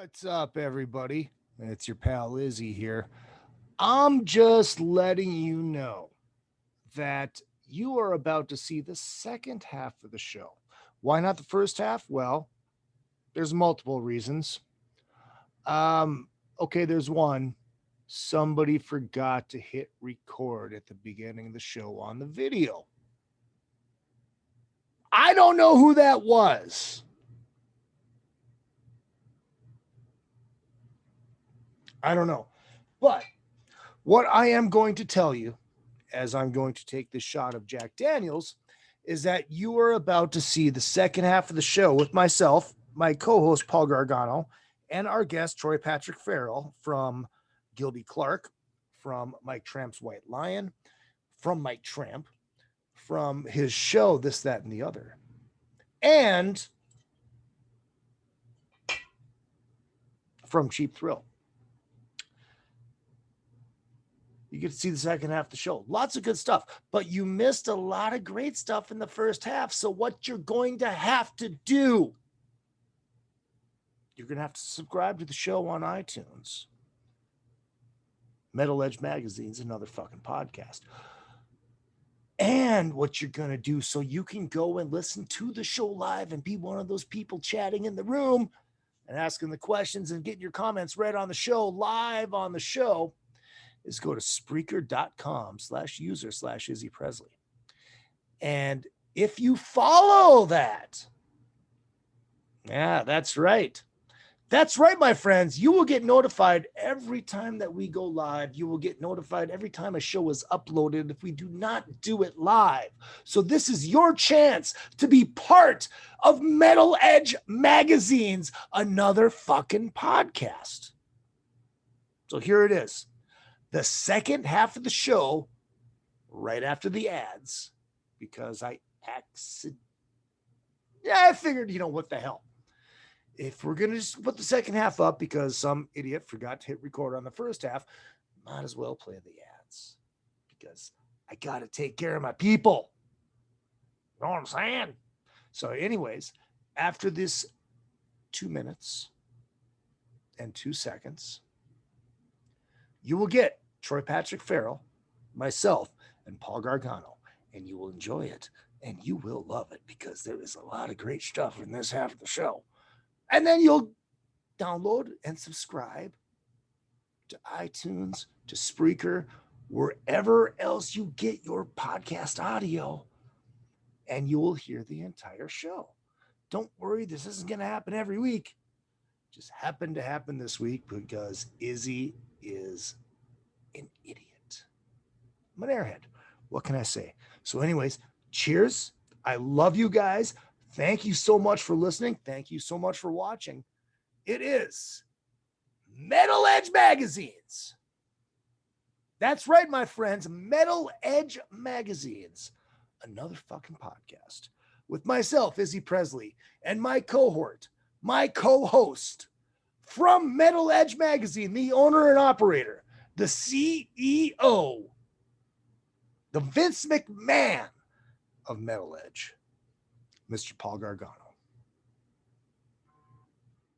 What's up, everybody? It's your pal Izzy here. I'm just letting you know that you are about to see the second half of the show. Why not the first half? Well, there's multiple reasons. Okay, there's one. Somebody forgot to hit record at the beginning of the show on the video. I don't know who that was. I don't know. But what I am going to tell you, as I'm going to take this shot of Jack Daniels, is that you are about to see the second half of the show with myself, my co-host Paul Gargano, and our guest Troy Patrick Farrell from Gilby Clarke, from Mike Tramp's White Lion, from Mike Tramp, from his show This, That, and the Other, and from Cheap Thrill. You get to see the second half of the show. Lots of good stuff, but you missed a lot of great stuff in the first half. So what you're going to have to do, you're going to have to subscribe to the show on iTunes. Metal Edge Magazine's another fucking podcast. And what you're going to do so you can go and listen to the show live and be one of those people chatting in the room and asking the questions and getting your comments read on the show, live on the show, is go to Spreaker.com/user/Izzy Presley. And if you follow that, yeah, that's right. That's right, my friends. You will get notified every time that we go live. You will get notified every time a show is uploaded if we do not do it live. So this is your chance to be part of Metal Edge Magazine's another fucking podcast. So here it is. The second half of the show, right after the ads, because I figured, what the hell. If we're going to just put the second half up because some idiot forgot to hit record on the first half, might as well play the ads because I got to take care of my people. You know what I'm saying? So anyways, after this 2 minutes and 2 seconds, you will get Troy Patrick Farrell, myself, and Paul Gargano, and you will enjoy it, and you will love it because there is a lot of great stuff in this half of the show. And then you'll download and subscribe to iTunes, to Spreaker, wherever else you get your podcast audio, and you will hear the entire show. Don't worry, this isn't going to happen every week. It just happened to happen this week because Izzy is an idiot. I'm an airhead. What can I say? So anyways, cheers. I love you guys. Thank you so much for listening. Thank you so much for watching. It is Metal Edge Magazines. That's right, my friends. Metal Edge Magazines. Another fucking podcast with myself, Izzy Presley, and my cohort, my co-host from Metal Edge Magazine, the owner and operator, the CEO, the Vince McMahon of Metal Edge, Mr. Paul Gargano.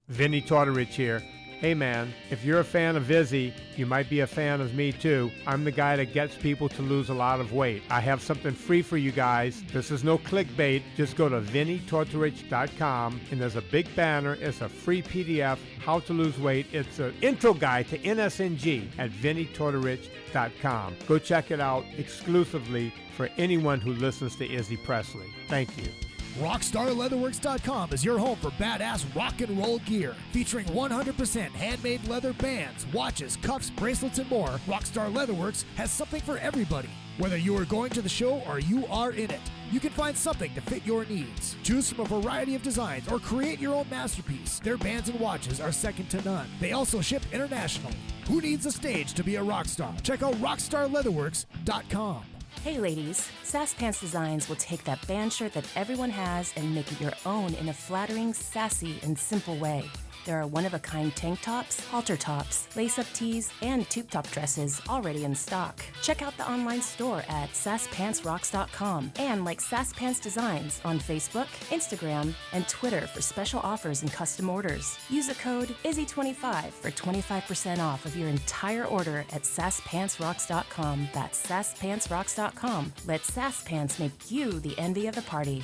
Vinny Tortorich here. Hey man, if you're a fan of Izzy, you might be a fan of me too. I'm the guy that gets people to lose a lot of weight. I have something free for you guys. This is no clickbait. Just go to vinnytortorich.com and there's a big banner. It's a free PDF, how to lose weight. It's an intro guide to NSNG at vinnytortorich.com. Go check it out exclusively for anyone who listens to Izzy Presley. Thank you. RockstarLeatherworks.com is your home for badass rock and roll gear. Featuring 100% handmade leather bands, watches, cuffs, bracelets, and more, Rockstar Leatherworks has something for everybody. Whether you are going to the show or you are in it, you can find something to fit your needs. Choose from a variety of designs or create your own masterpiece. Their bands and watches are second to none. They also ship internationally. Who needs a stage to be a rock star? Check out RockstarLeatherworks.com. Hey ladies, Sass Pants Designs will take that band shirt that everyone has and make it your own in a flattering, sassy, and simple way. There are one-of-a-kind tank tops, halter tops, lace-up tees, and tube top dresses already in stock. Check out the online store at sasspantsrocks.com and like Sass Pants Designs on Facebook, Instagram, and Twitter for special offers and custom orders. Use the code IZZY25 for 25% off of your entire order at sasspantsrocks.com. That's sasspantsrocks.com. Let Sass Pants make you the envy of the party.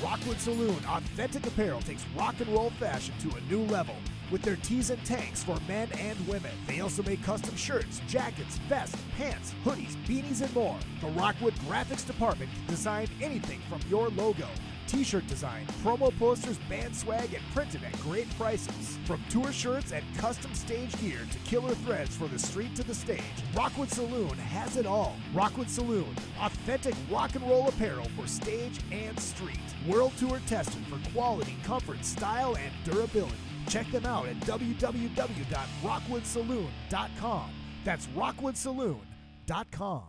Rockwood Saloon Authentic Apparel takes rock and roll fashion to a new level with their tees and tanks for men and women. They also make custom shirts, jackets, vests, pants, hoodies, beanies, and more. The Rockwood Graphics Department can design anything from your logo, t-shirt design, promo posters, band swag, and printed at great prices. From tour shirts and custom stage gear to killer threads for the street to the stage, Rockwood Saloon has it all. Rockwood Saloon, authentic rock and roll apparel for stage and street. World tour tested for quality, comfort, style, and durability. Check them out at www.rockwoodsaloon.com. That's rockwoodsaloon.com.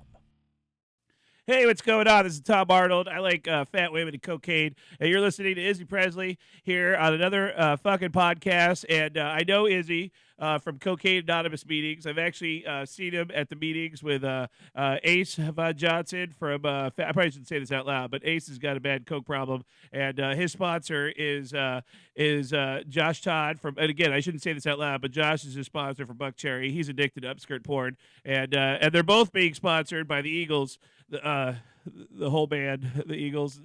Hey, what's going on? This is Tom Arnold. I like fat women and cocaine. And you're listening to Izzy Presley here on another fucking podcast. And I know Izzy from Cocaine Anonymous meetings. I've actually seen him at the meetings with Ace Von Johnson from, I probably shouldn't say this out loud, but Ace has got a bad coke problem. And his sponsor is Josh Todd from, and again, I shouldn't say this out loud, but Josh is his sponsor for Buck Cherry. He's addicted to upskirt porn. And they're both being sponsored by the Eagles. The whole band, the Eagles.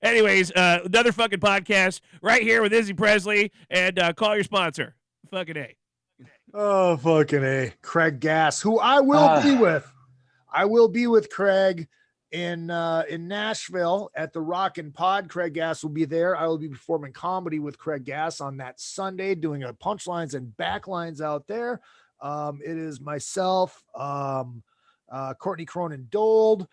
Anyways, another fucking podcast right here with Izzy Presley, and call your sponsor. Fucking A. Oh, fucking A. Craig Gass, who I will be with. I will be with Craig in Nashville at the Rockin' Pod. Craig Gass will be there. I will be performing comedy with Craig Gass on that Sunday, doing a punchlines and backlines out there. It is myself, Courtney Cronin Dold,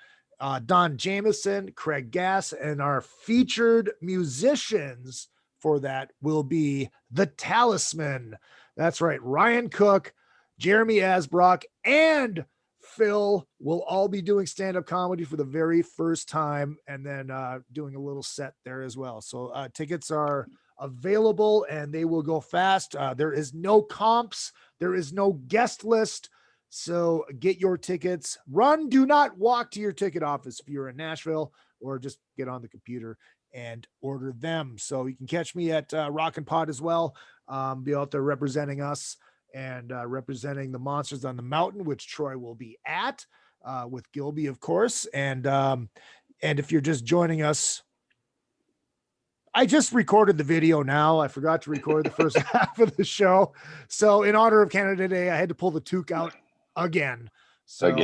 Don Jameson, Craig Gass, and our featured musicians for that will be the Talisman. That's right. Ryan Cook, Jeremy Asbrock, and Phil will all be doing stand-up comedy for the very first time, and then doing a little set there as well. So tickets are available and they will go fast. There is no comps. There is no guest list. So get your tickets. Run, do not walk to your ticket office if you're in Nashville, or just get on the computer and order them. So you can catch me at Rockin' Pod as well. Be out there representing us and representing the Monsters on the Mountain, which Troy will be at with Gilby, of course. And if you're just joining us, I just recorded the video now. I forgot to record the first half of the show. So in honor of Canada Day, I had to pull the toque out again. So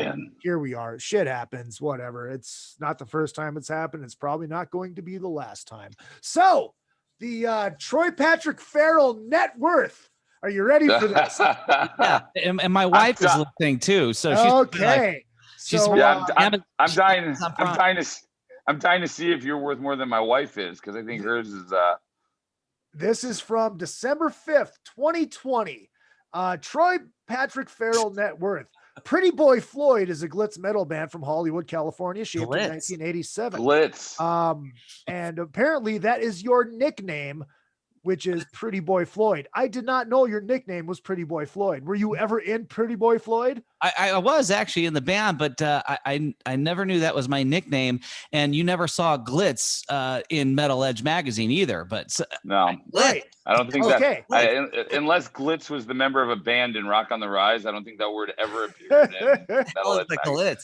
here we are. Shit happens, whatever. It's not the first time it's happened. It's probably not going to be the last time. So the Troy Patrick Farrell net worth. Are you ready for this? Yeah. And my wife is listening too. So she's okay. I'm dying to see if you're worth more than my wife is, because I think hers is This is from December 5th, 2020. Troy Patrick Farrell net worth. Pretty Boy Floyd is a glitz metal band from Hollywood, California, shaped in 1987. Glitz. And apparently that is your nickname, which is Pretty Boy Floyd. I did not know your nickname was Pretty Boy Floyd. Were you ever in Pretty Boy Floyd? I was actually in the band, but I never knew that was my nickname. And you never saw Glitz in Metal Edge magazine either. But no, right. I don't think that. Unless Glitz was the member of a band in Rock on the Rise, I don't think that word ever appeared in Metal Edge magazine.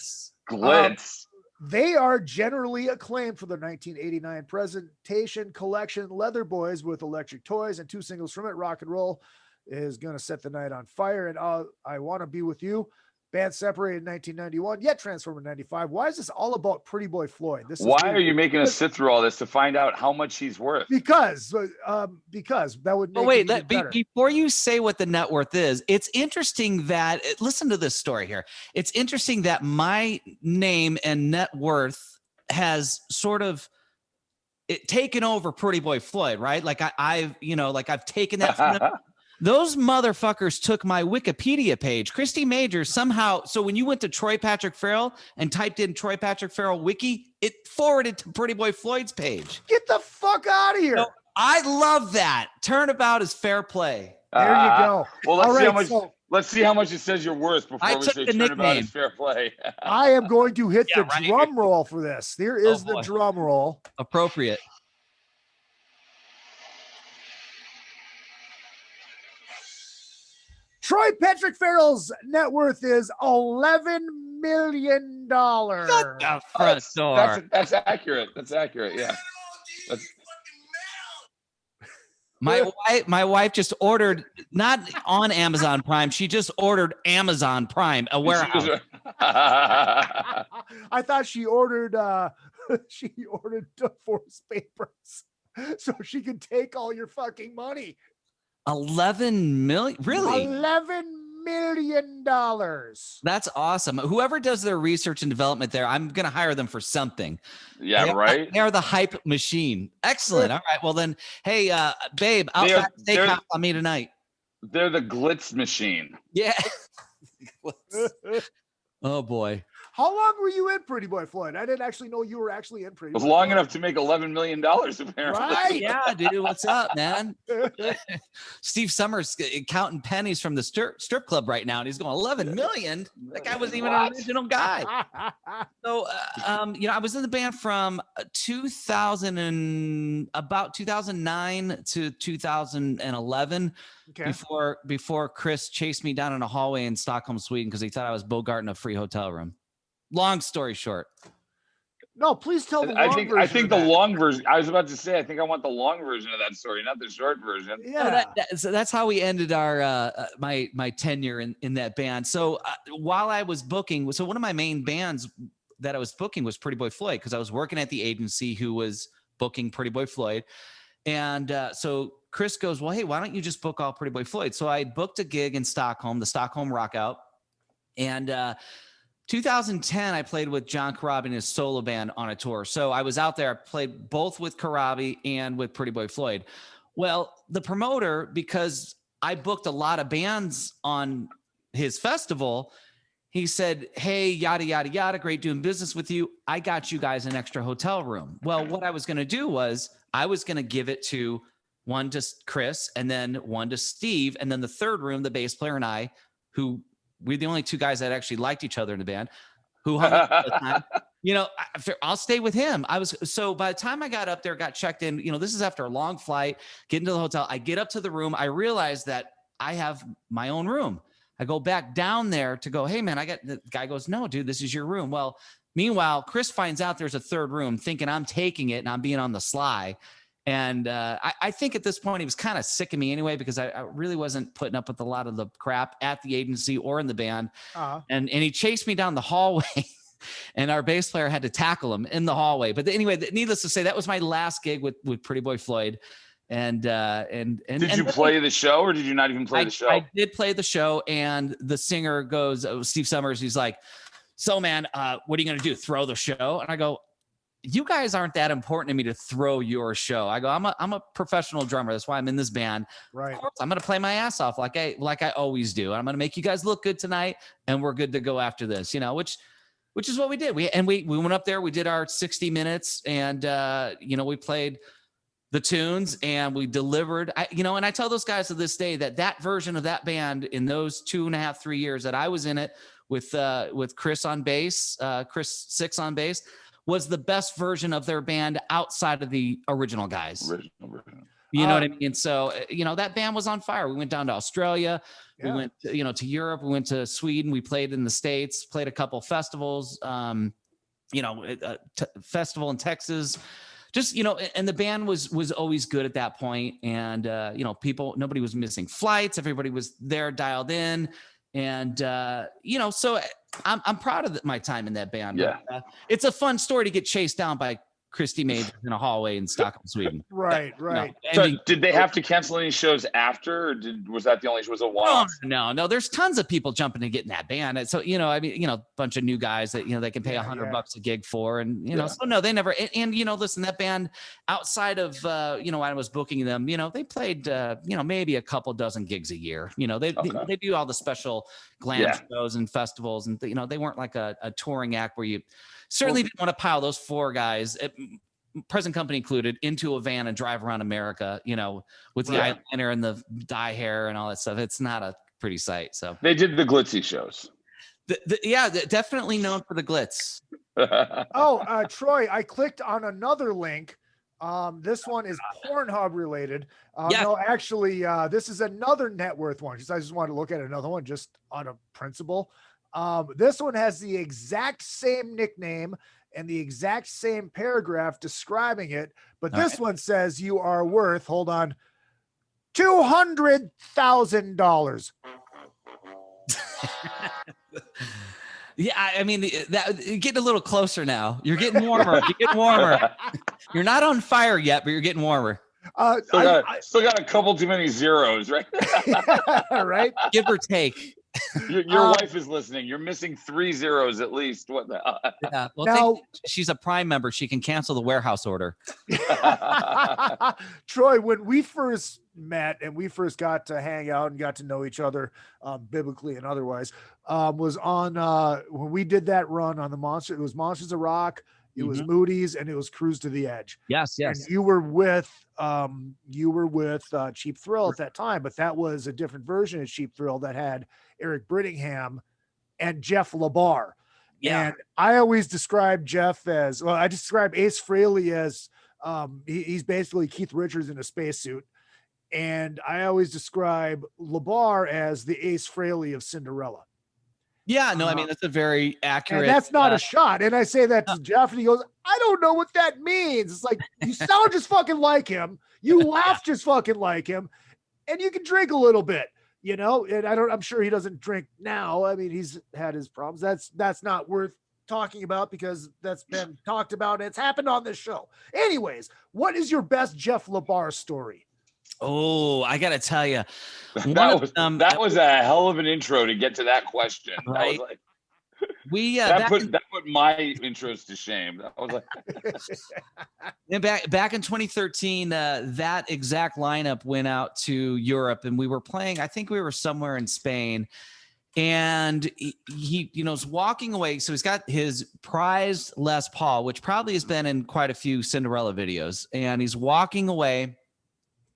Glitz. They are generally acclaimed for their 1989 presentation collection, Leather Boys with Electric Toys, and 2 singles from it. Rock and Roll is going to set the night on fire, and I Want to Be With You. Band separated in 1991, yet transformed in 95. Why is this all about Pretty Boy Floyd? Why are you making us sit through all this to find out how much he's worth? Because that would make it better. Before you say what the net worth is, it's interesting that, listen to this story here. It's interesting that my name and net worth has sort of taken over Pretty Boy Floyd, right? Like I've taken that from them. Those motherfuckers took my Wikipedia page. Christy Majors somehow, so when you went to Troy Patrick Farrell and typed in Troy Patrick Farrell wiki, it forwarded to Pretty Boy Floyd's page. Get the fuck out of here. So I love that. Turnabout is fair play. There you go. Well, let's All see how right, much. so Let's see how much it says you're worth before we took say the turnabout nickname. is fair play. I am going to hit Yeah, the right. drum roll for this. There is the boy. drum roll. Appropriate. Troy Patrick Farrell's net worth is $11 million. Shut the front door. That's accurate. That's accurate. Yeah. My wife just ordered, not on Amazon Prime. She just ordered Amazon Prime, a warehouse. I thought she ordered divorce papers so she could take all your fucking money. 11 million, really? $11 million. That's awesome. Whoever does their research and development there, I'm gonna hire them for something. Yeah, right. They are the hype machine. Excellent. All right. Well then, hey, babe, Outback Steakhouse on me tonight. They're the glitz machine. Yeah. Oh boy. How long were you in Pretty Boy Floyd? I didn't actually know you were actually in Pretty Boy. It was long enough to make $11 million, apparently. Right? Yeah, dude. What's up, man? Steve Summers counting pennies from the strip club right now, and he's going 11 million. That guy wasn't even an original guy. So, I was in the band from 2009 to 2011. Okay. Before Chris chased me down in a hallway in Stockholm, Sweden, because he thought I was bogarting a free hotel room. Long story short. No, please tell the long version. I think the long version. I was about to say, I think I want the long version of that story, not the short version. Yeah. So that's how we ended our my tenure in that band. So while I was booking, so one of my main bands that I was booking was Pretty Boy Floyd, because I was working at the agency who was booking Pretty Boy Floyd. And so Chris goes, well, hey, why don't you just book all Pretty Boy Floyd? So I booked a gig in Stockholm, the Stockholm Rock Out. And 2010, I played with John Corabi and his solo band on a tour. So I was out there. I played both with Corabi and with Pretty Boy Floyd. Well, the promoter, because I booked a lot of bands on his festival, he said, hey, yada, yada, yada, great doing business with you. I got you guys an extra hotel room. Well, what I was going to do was I was going to give it to one to Chris and then one to Steve. And then the third room, the bass player and I, who we're the only two guys that actually liked each other in the band, who hung out all the time. I'll stay with him. So by the time I got up there, got checked in, this is after a long flight, get into the hotel. I get up to the room. I realize that I have my own room. I go back down there to go, hey man, the guy goes, no, dude, this is your room. Well, meanwhile, Chris finds out there's a third room, thinking I'm taking it and I'm being on the sly. And I think at this point he was kind of sick of me anyway, because I really wasn't putting up with a lot of the crap at the agency or in the band. Uh-huh. And he chased me down the hallway and our bass player had to tackle him in the hallway. But anyway, needless to say, that was my last gig with Pretty Boy Floyd. And did you play the show, or did you not even play the show? I did play the show, and the singer goes, Steve Summers, he's like, so man, what are you going to do? Throw the show? And I go, you guys aren't that important to me to throw your show. I go, I'm a professional drummer. That's why I'm in this band. Right. Of course, I'm going to play my ass off like I always do. I'm going to make you guys look good tonight, and we're good to go after this, which is what we did. We went up there, we did our 60 minutes, and we played the tunes and we delivered. And I tell those guys to this day that version of that band in those 2.5, 3 years that I was in it with Chris on bass, Chris Six on bass, was the best version of their band outside of the original guys. You know what I mean? So, that band was on fire. We went down to Australia. Yeah. We went, to Europe. We went to Sweden. We played in the States, played a couple festivals, festival in Texas. Just, and the band was always good at that point. And, nobody was missing flights. Everybody was there dialed in. And, so I'm proud of my time in that band. Yeah. But, it's a fun story to get chased down by Christy Mays in a hallway in Stockholm, Sweden. Right. So did they have to cancel any shows after, or was that the only show? Was it one? No. There's tons of people jumping to get in that band. And so, a bunch of new guys that, they can pay $100 a gig for. And, so no, they never, and listen, that band outside of, when I was booking them, they played, maybe a couple dozen gigs a year. They do all the special glam shows and festivals, and, they weren't like a touring act where you certainly didn't want to pile those four guys present company included, into a van and drive around America, with the eyeliner and the dye hair and all that stuff. It's not a pretty sight. So they did the glitzy shows. Definitely known for the glitz. Troy, I clicked on another link. This one is Pornhub related. No, actually, this is another net worth one. I just wanted to look at another one just on a principle. This one has the exact same nickname and the exact same paragraph describing it, but this one says you are worth, hold on, $200,000. Yeah, I mean, you're getting a little closer now. You're getting warmer. You're not on fire yet, but you're getting warmer. Still got a couple too many zeros, right? Right? Give or take. Your wife is listening. You're missing 3 zeros at least. What the hell? Yeah. Well, she's a Prime member. She can cancel the warehouse order. Troy, when we first met and we first got to hang out and got to know each other, biblically and otherwise, was on when we did that run on the Monster. It was Monsters of Rock. It was Moody's, and it was Cruise to the Edge. Yes. And you were with Cheap Thrill at that time, but that was a different version of Cheap Thrill that had Eric Brittingham and Jeff Lebarr. Yeah. And I always describe Jeff as, I describe Ace Frehley as he's basically Keith Richards in a spacesuit. And I always describe Lebarr as the Ace Frehley of Cinderella. Yeah, no, I mean, that's a very accurate. And that's not a shot. And I say that to Jeff, and he goes, I don't know what that means. It's like, you sound just fucking like him. You laugh just fucking like him. And you can drink a little bit, and I'm sure he doesn't drink now. I mean, he's had his problems. That's not worth talking about because that's been talked about. And it's happened on this show. Anyways, what is your best Jeff Lebarr story? Oh, I got to tell you, that was a hell of an intro to get to that question. Right? That was like, that put my intros to shame. I was like, back in 2013, that exact lineup went out to Europe, and we were playing. I think we were somewhere in Spain, and he was walking away. So he's got his prized Les Paul, which probably has been in quite a few Cinderella videos, and he's walking away.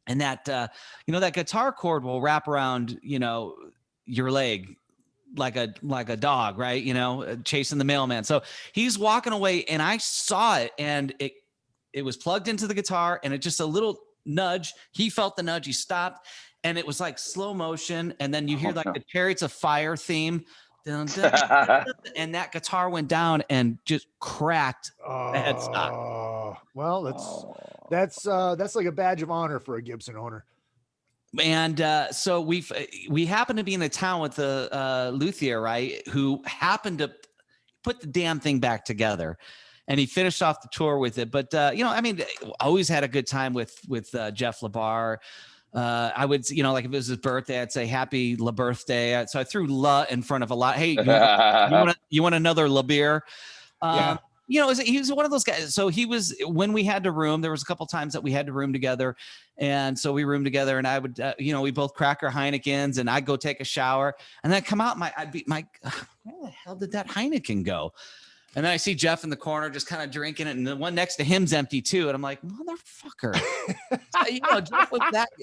And that, that guitar cord will wrap around, your leg like a dog, right? Chasing the mailman. So he's walking away, and I saw it, and it was plugged into the guitar, and it just a little nudge. He felt the nudge. He stopped, and it was like slow motion. And then you hear like the Chariots of Fire theme. Dun, dun, dun, dun, and that guitar went down and just cracked the headstock. Well, that's like a badge of honor for a Gibson owner. And so we happened to be in a town with the luthier, right, who happened to put the damn thing back together, and he finished off the tour with it. But always had a good time with Jeff Lebarr. I would, like if it was his birthday, I'd say happy La birthday. So I threw La in front of a lot. Hey, you want another La beer? Yeah. He was one of those guys. So he was, when we had to room, there was a couple times that we had to room together. And so we roomed together, and I would, we both crack our Heinekens, and I'd go take a shower, and then I'd come out, where the hell did that Heineken go? And then I see Jeff in the corner just kind of drinking it, and the one next to him's empty too. And I'm like, motherfucker. Jeff was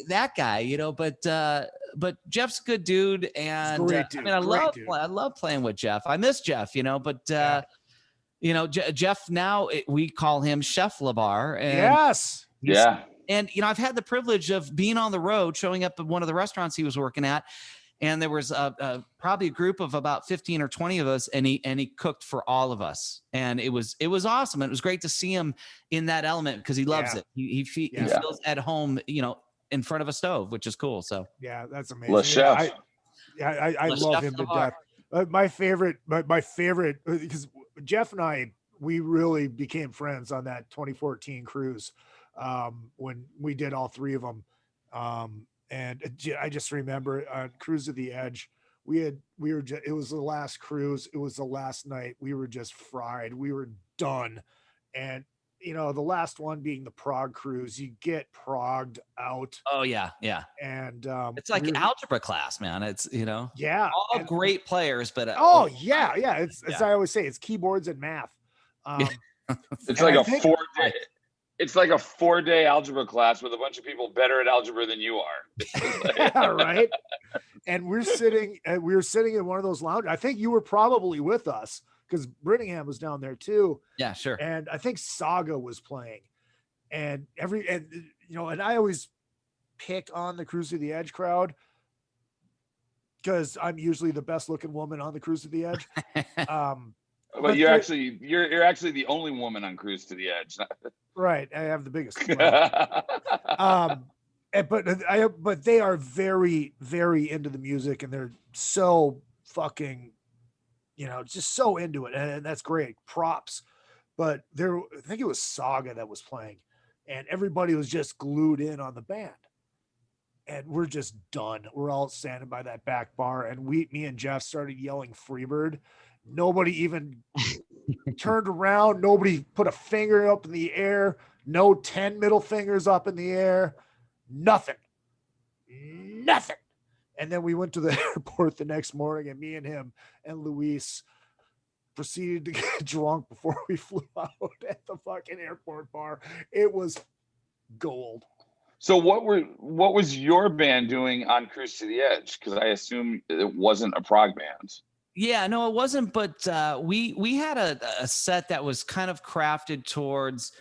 that guy, but Jeff's a good dude. And great dude. I love playing with Jeff. I miss Jeff, but Jeff now we call him Chef Lebarr. And yes. Yeah. And, I've had the privilege of being on the road, showing up at one of the restaurants he was working at. And there was probably a group of about 15 or 20 of us, and he cooked for all of us. And it was awesome. It was great to see him in that element because he loves it. He feels at home, in front of a stove, which is cool. So yeah, that's amazing. Le Chef. I love him to death. My favorite, because Jeff and I, we really became friends on that 2014 cruise when we did all three of them. And I just remember on Cruise to the Edge, it was the last cruise. It was the last night. We were just fried. We were done. And, the last one being the Prague cruise, you get progged out. Oh yeah. Yeah. And it's like algebra class, man. It's, yeah, all great players, but yeah. It's as I always say, it's keyboards and math. It's like a 4-day. It's like a 4-day algebra class with a bunch of people better at algebra than you are. Yeah, right. And we were sitting in one of those lounges. I think you were probably with us because Brittingham was down there too. Yeah, sure. And I think Saga was playing. And I always pick on the Cruise to the Edge crowd because I'm usually the best looking woman on the Cruise to the Edge. But you're actually the only woman on Cruise to the Edge. Right. I have the biggest. But they are very, very into the music, and they're so fucking, just so into it. And that's great. Props. But I think it was Saga that was playing, and everybody was just glued in on the band. And we're just done. We're all standing by that back bar, and me and Jeff started yelling Freebird. Nobody even turned around. Nobody put a finger up in the air. No 10 middle fingers up in the air. Nothing. And then we went to the airport the next morning, and me and him and Luis proceeded to get drunk before we flew out at the fucking airport bar. It was gold. So what was your band doing on Cruise to the Edge? Because I assume it wasn't a prog band. Yeah, no, it wasn't. But we had a set that was kind of crafted towards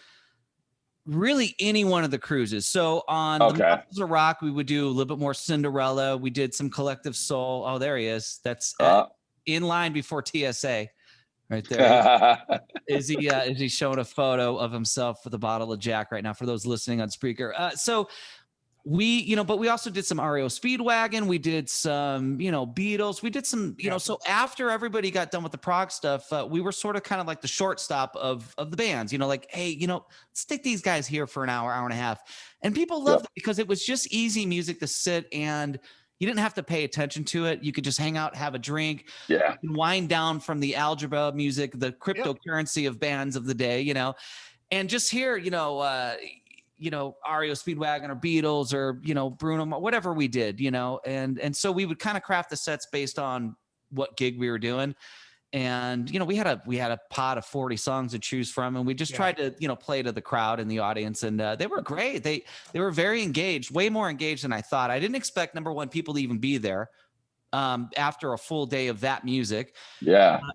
really any one of the cruises. So on the Monsters of Rock, we would do a little bit more Cinderella. We did some Collective Soul. Oh, there he is. That's in line before TSA. Right there. Is he showing a photo of himself with a bottle of Jack right now for those listening on Spreaker? So we, but we also did some REO Speedwagon. We did some, Beatles. We did some, so after everybody got done with the prog stuff, we were sort of kind of like the shortstop of the bands, like, hey, let's take these guys here for an hour and a half. And people loved it because it was just easy music to sit, and you didn't have to pay attention to it. You could just hang out, have a drink, wind down from the algebra music, the cryptocurrency of bands of the day, and just hear, REO Speedwagon or Beatles or, Bruno, whatever we did, and so we would kind of craft the sets based on what gig we were doing. And, we had a pot of 40 songs to choose from, and we just tried to, play to the crowd and the audience. And they were great. They were very engaged, way more engaged than I thought. I didn't expect, number one, people to even be there after a full day of that music.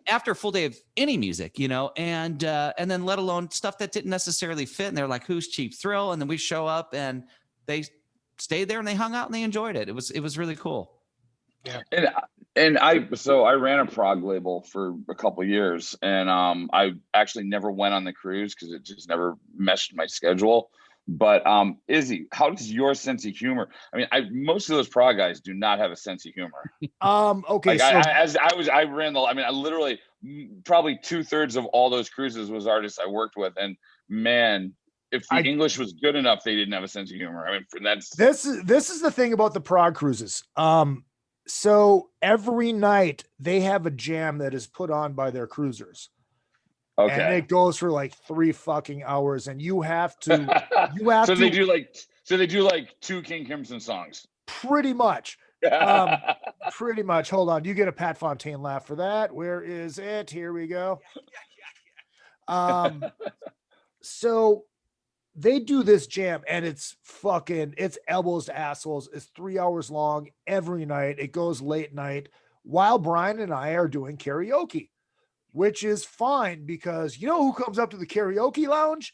After a full day of any music, and then let alone stuff that didn't necessarily fit. And they're like, who's Cheap Thrill? And then we show up, and they stayed there and they hung out and they enjoyed it. It was really cool. Yeah. And I ran a prog label for a couple of years, and I actually never went on the cruise because it just never meshed my schedule. But Izzy, how does your sense of humor? I mean, most of those prog guys do not have a sense of humor. Okay. Like I ran the. I mean, I literally probably 2/3 of all those cruises was artists I worked with, and man, if the English was good enough, they didn't have a sense of humor. I mean, this is the thing about the prog cruises. So every night they have a jam that is put on by their cruisers. Okay. And it goes for like 3 fucking hours, and you have to. They do like 2 King Crimson songs. Pretty much. Pretty much. Hold on. You get a Pat Fontaine laugh for that. Where is it? Here we go. So they do this jam, and it's elbows to assholes. It's 3 hours long every night. It goes late night while Brian and I are doing karaoke, which is fine because you know who comes up to the karaoke lounge?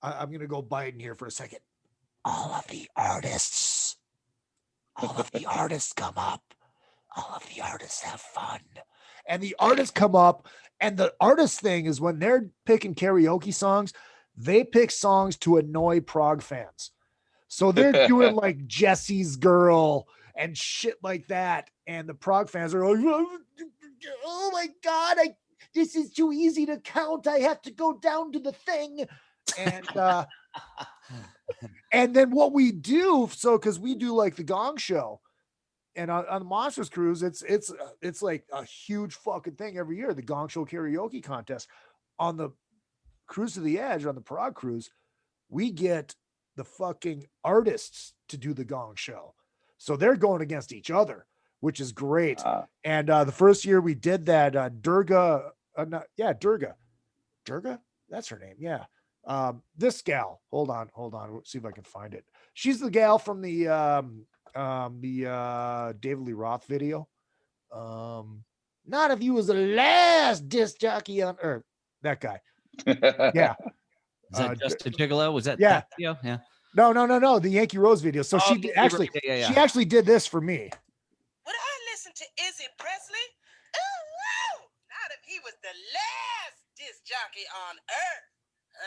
I'm going to go Biden here for a second. All of the artists come up. All of the artists have fun. And the artists come up, and the artist thing is when they're picking karaoke songs, they pick songs to annoy prog fans. So they're doing like Jesse's Girl and shit like that. And the prog fans are like, oh my God, this is too easy to count. I have to go down to the thing. And then what we do, because we do like the Gong show, and on the Monsters Cruise, it's like a huge fucking thing every year, the Gong show karaoke contest. On the Cruise to the Edge, on the prog cruise, we get the fucking artists to do the Gong show. So they're going against each other, which is great. And the first year we did that, Durga, that's her name. Yeah. This gal, hold on. Let's see if I can find it. She's the gal from the David Lee Roth video. Not if you was the last disc jockey on earth. That guy. Yeah. Is that Just a Gigolo? Was that yeah. that video? Yeah. No. The Yankee Rose video. So she actually she actually did this for me. Would I listen to Izzy Presley? Oh, not if he was the last disc jockey on earth,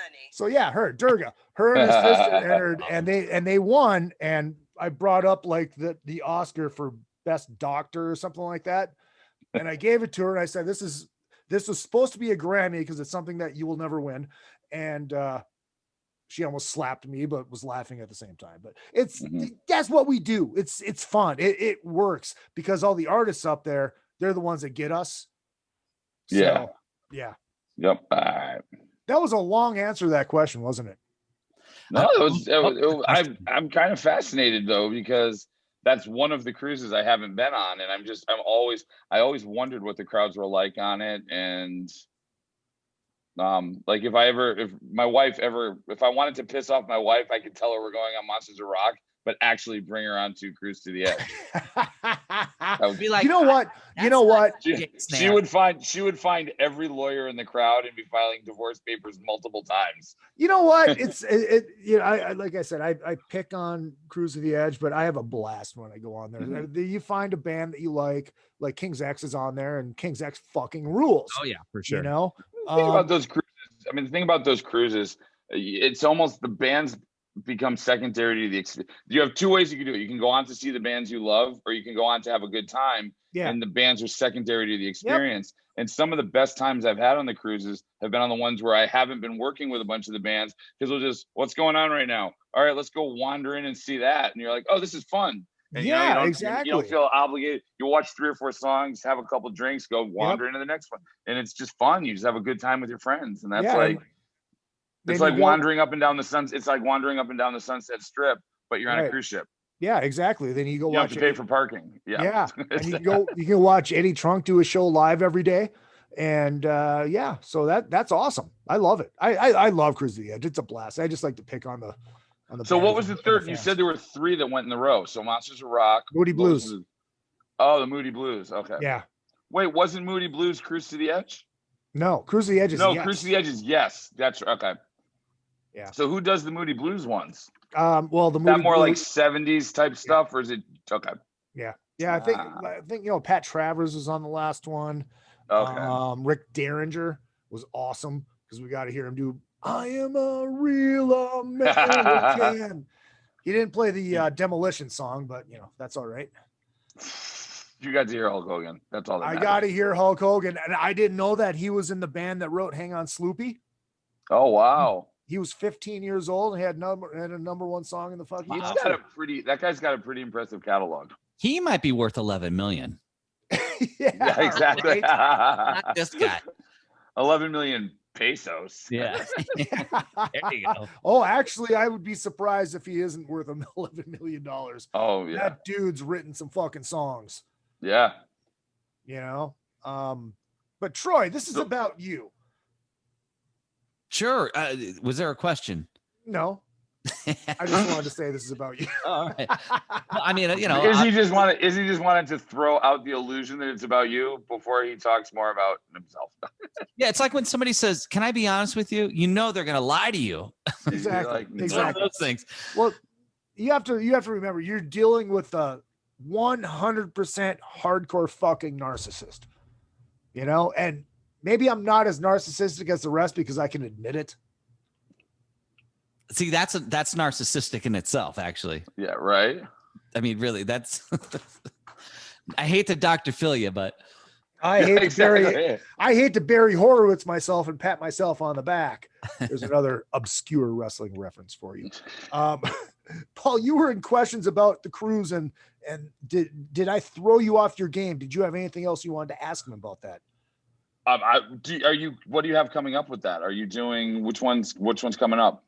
honey. So yeah, Durga, her and his sister entered, and they won. And I brought up like the Oscar for best doctor or something like that, and I gave it to her, and I said, this was supposed to be a Grammy because it's something that you will never win. And she almost slapped me, but was laughing at the same time. But that's what we do. It's fun. It works because all the artists up there, they're the ones that get us. So, yeah. Yep. That was a long answer to that question, wasn't it? No, I'm kind of fascinated though, because that's one of the cruises I haven't been on. And I always wondered what the crowds were like on it. And like if I wanted to piss off my wife, I could tell her we're going on Monsters of Rock, but actually bring her on to Cruise to the Edge. That would be like, you know what? She would find every lawyer in the crowd and be filing divorce papers multiple times. You know what? I like I said, I pick on Cruise to the Edge, but I have a blast when I go on there. Mm-hmm. You find a band that you like King's X is on there, and King's X fucking rules. Oh yeah, for sure. You know, the thing about those cruises, it's almost the bands become secondary to the experience. You have two ways you can do it. You can go on to see the bands you love, or you can go on to have a good time. Yeah. And the bands are secondary to the experience. Yep. And some of the best times I've had on the cruises have been on the ones where I haven't been working with a bunch of the bands, because we'll just, what's going on right now? All right, let's go wander in and see that. And you're like, oh, this is fun. And exactly. You don't feel obligated. You watch 3 or 4 songs, have a couple drinks, go wander into the next one. And it's just fun. You just have a good time with your friends. And that's it's like wandering up and down the Sunset Strip, but you're on a cruise ship. Yeah, exactly. Then you go watch. You have to pay for parking. Yeah. And you can watch Eddie Trunk do a show live every day. And so that's awesome. I love it. I love Cruise to the Edge. It's a blast. I just like to pick on the. So what was the third? You said there were 3 that went in a row. So Monsters of Rock, Moody Blues. The Moody Blues. Okay. Yeah. Wait, wasn't Moody Blues Cruise to the Edge? No, Cruise to the Edge is yes. Cruise to the Edge is yes. That's okay. Yeah. So who does the Moody Blues ones? The Moody that more Blues, like 70s type stuff, or is it okay? Yeah. I think Pat Travers was on the last one. Okay. Rick Derringer was awesome because we got to hear him do "I Am a Real American." He didn't play the Demolition song, but that's all right. You got to hear Hulk Hogan. That's all. I got to hear Hulk Hogan, and I didn't know that he was in the band that wrote "Hang On, Sloopy." Oh wow. He was 15 years old and had a number 1 song in the fucking. That guy's got a pretty impressive catalog. He might be worth 11 million. Yeah, exactly. Right? Not this guy. 11 million pesos. Yeah. There you go. Oh, actually, I would be surprised if he isn't worth $11 million. Oh yeah. That dude's written some fucking songs. Yeah. But Troy, this is about you. Sure. Was there a question? No. I just wanted to say this is about you. All right. Well, I mean, Izzy just wanted to throw out the illusion that it's about you before he talks more about himself. Yeah, it's like when somebody says, "Can I be honest with you?" You know they're going to lie to you. Exactly. Exactly. Those things. Well, you have to remember you're dealing with a 100% hardcore fucking narcissist. And maybe I'm not as narcissistic as the rest because I can admit it. See, that's narcissistic in itself, actually. Yeah, right. I mean, really, that's. I hate to Dr. Phil you, but I hate to Barry Horowitz myself and pat myself on the back. There's another obscure wrestling reference for you. Paul, you were in questions about the cruise, and did I throw you off your game? Did you have anything else you wanted to ask him about that? What do you have coming up with that? Are you doing which one's coming up?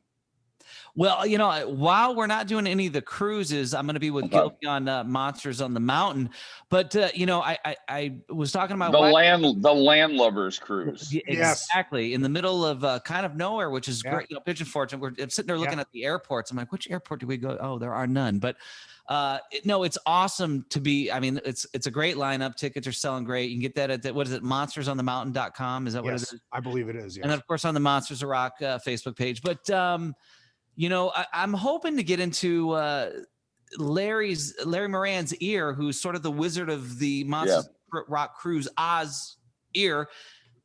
Well, while we're not doing any of the cruises, I'm going to be with Gilby on Monsters on the Mountain. But I was talking to my wife. The Landlubbers cruise. Exactly, in the middle of kind of nowhere, which is great. Pigeon Forge. We're sitting there looking at the airports. I'm like, which airport do we go? Oh, there are none. But no, it's awesome to be. I mean, it's a great lineup. Tickets are selling great. You can get that at what is it? monstersonthemountain.com. Is that what it is? I believe it is. Yes. And then, of course, on the Monsters of Rock Facebook page. But I'm hoping to get into Larry Moran's ear, who's sort of the wizard of the Monsters Rock Cruise Oz ear,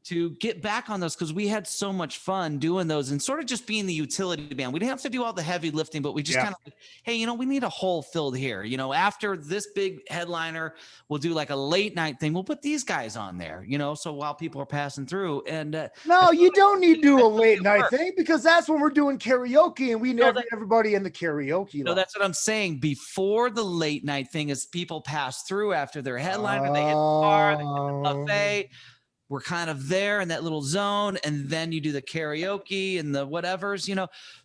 to get back on those, because we had so much fun doing those and sort of just being the utility band. We didn't have to do all the heavy lifting, but we just kind of, hey, we need a hole filled here. After this big headliner, we'll do like a late night thing. We'll put these guys on there, so while people are passing through. And no, you don't need to do a late night thing, because that's when we're doing karaoke, and we never get everybody in the karaoke. No, that's what I'm saying. Before the late night thing, as people pass through after their headliner, they hit the bar, they hit the buffet. We're kind of there in that little zone, and then you do the karaoke and the whatevers,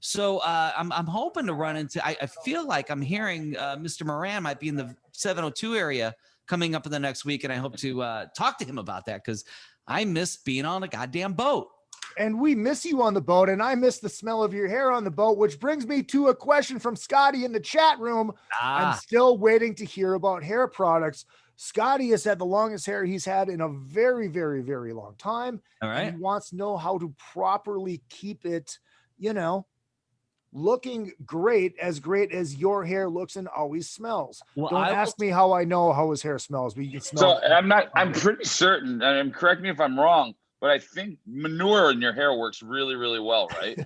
So I'm hoping to run into. I feel like I'm hearing Mr. Moran might be in the 702 area coming up in the next week, and I hope to talk to him about that, because I miss being on a goddamn boat. And we miss you on the boat, and I miss the smell of your hair on the boat, which brings me to a question from Scotty in the chat room. I'm still waiting to hear about hair products. Scotty has had the longest hair he's had in a very, very, very long time. All right. He wants to know how to properly keep it, looking great as your hair looks and always smells. Well, Don't ask me how I know how his hair smells, but you can smell it. I'm pretty certain, and correct me if I'm wrong, but I think manure in your hair works really, really well, right?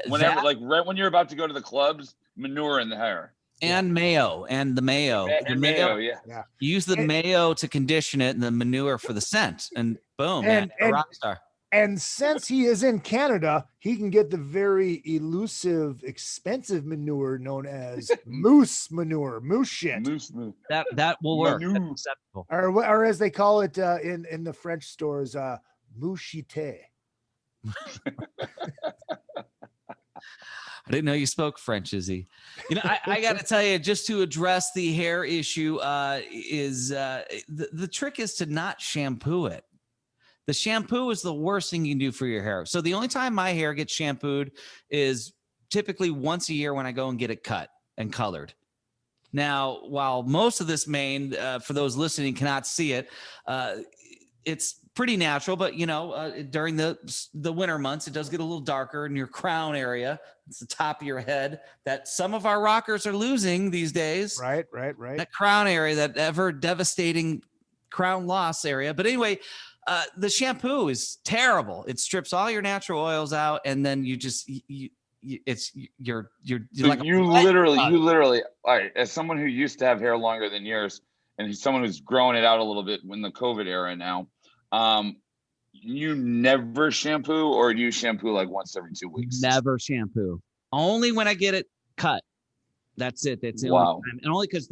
Whenever, right when you're about to go to the clubs, manure in the hair. And mayo, and the mayo. Mayo. You use the mayo to condition it, and the manure for the scent, and boom, a rock star. And since he is in Canada, he can get the very elusive, expensive manure known as moose manure, moose shit. Moose. That will work. That's acceptable. Or as they call it in the French stores, mouchite. I didn't know you spoke French, Izzy. I got to tell you, just to address the hair issue, the trick is to not shampoo it. The shampoo is the worst thing you can do for your hair. So the only time my hair gets shampooed is typically once a year when I go and get it cut and colored. Now, while most of this mane, for those listening, cannot see it, it's pretty natural, but during the winter months, it does get a little darker in your crown area. It's the top of your head that some of our rockers are losing these days. Right. That crown area, that ever devastating crown loss area. But anyway, the shampoo is terrible. It strips all your natural oils out, and then you just you're like you literally. All right, as someone who used to have hair longer than yours, and someone who's growing it out a little bit in the COVID era now. You never shampoo, or do you shampoo like once every 2 weeks? Never shampoo. Only when I get it cut. That's it. That's the only time. And only because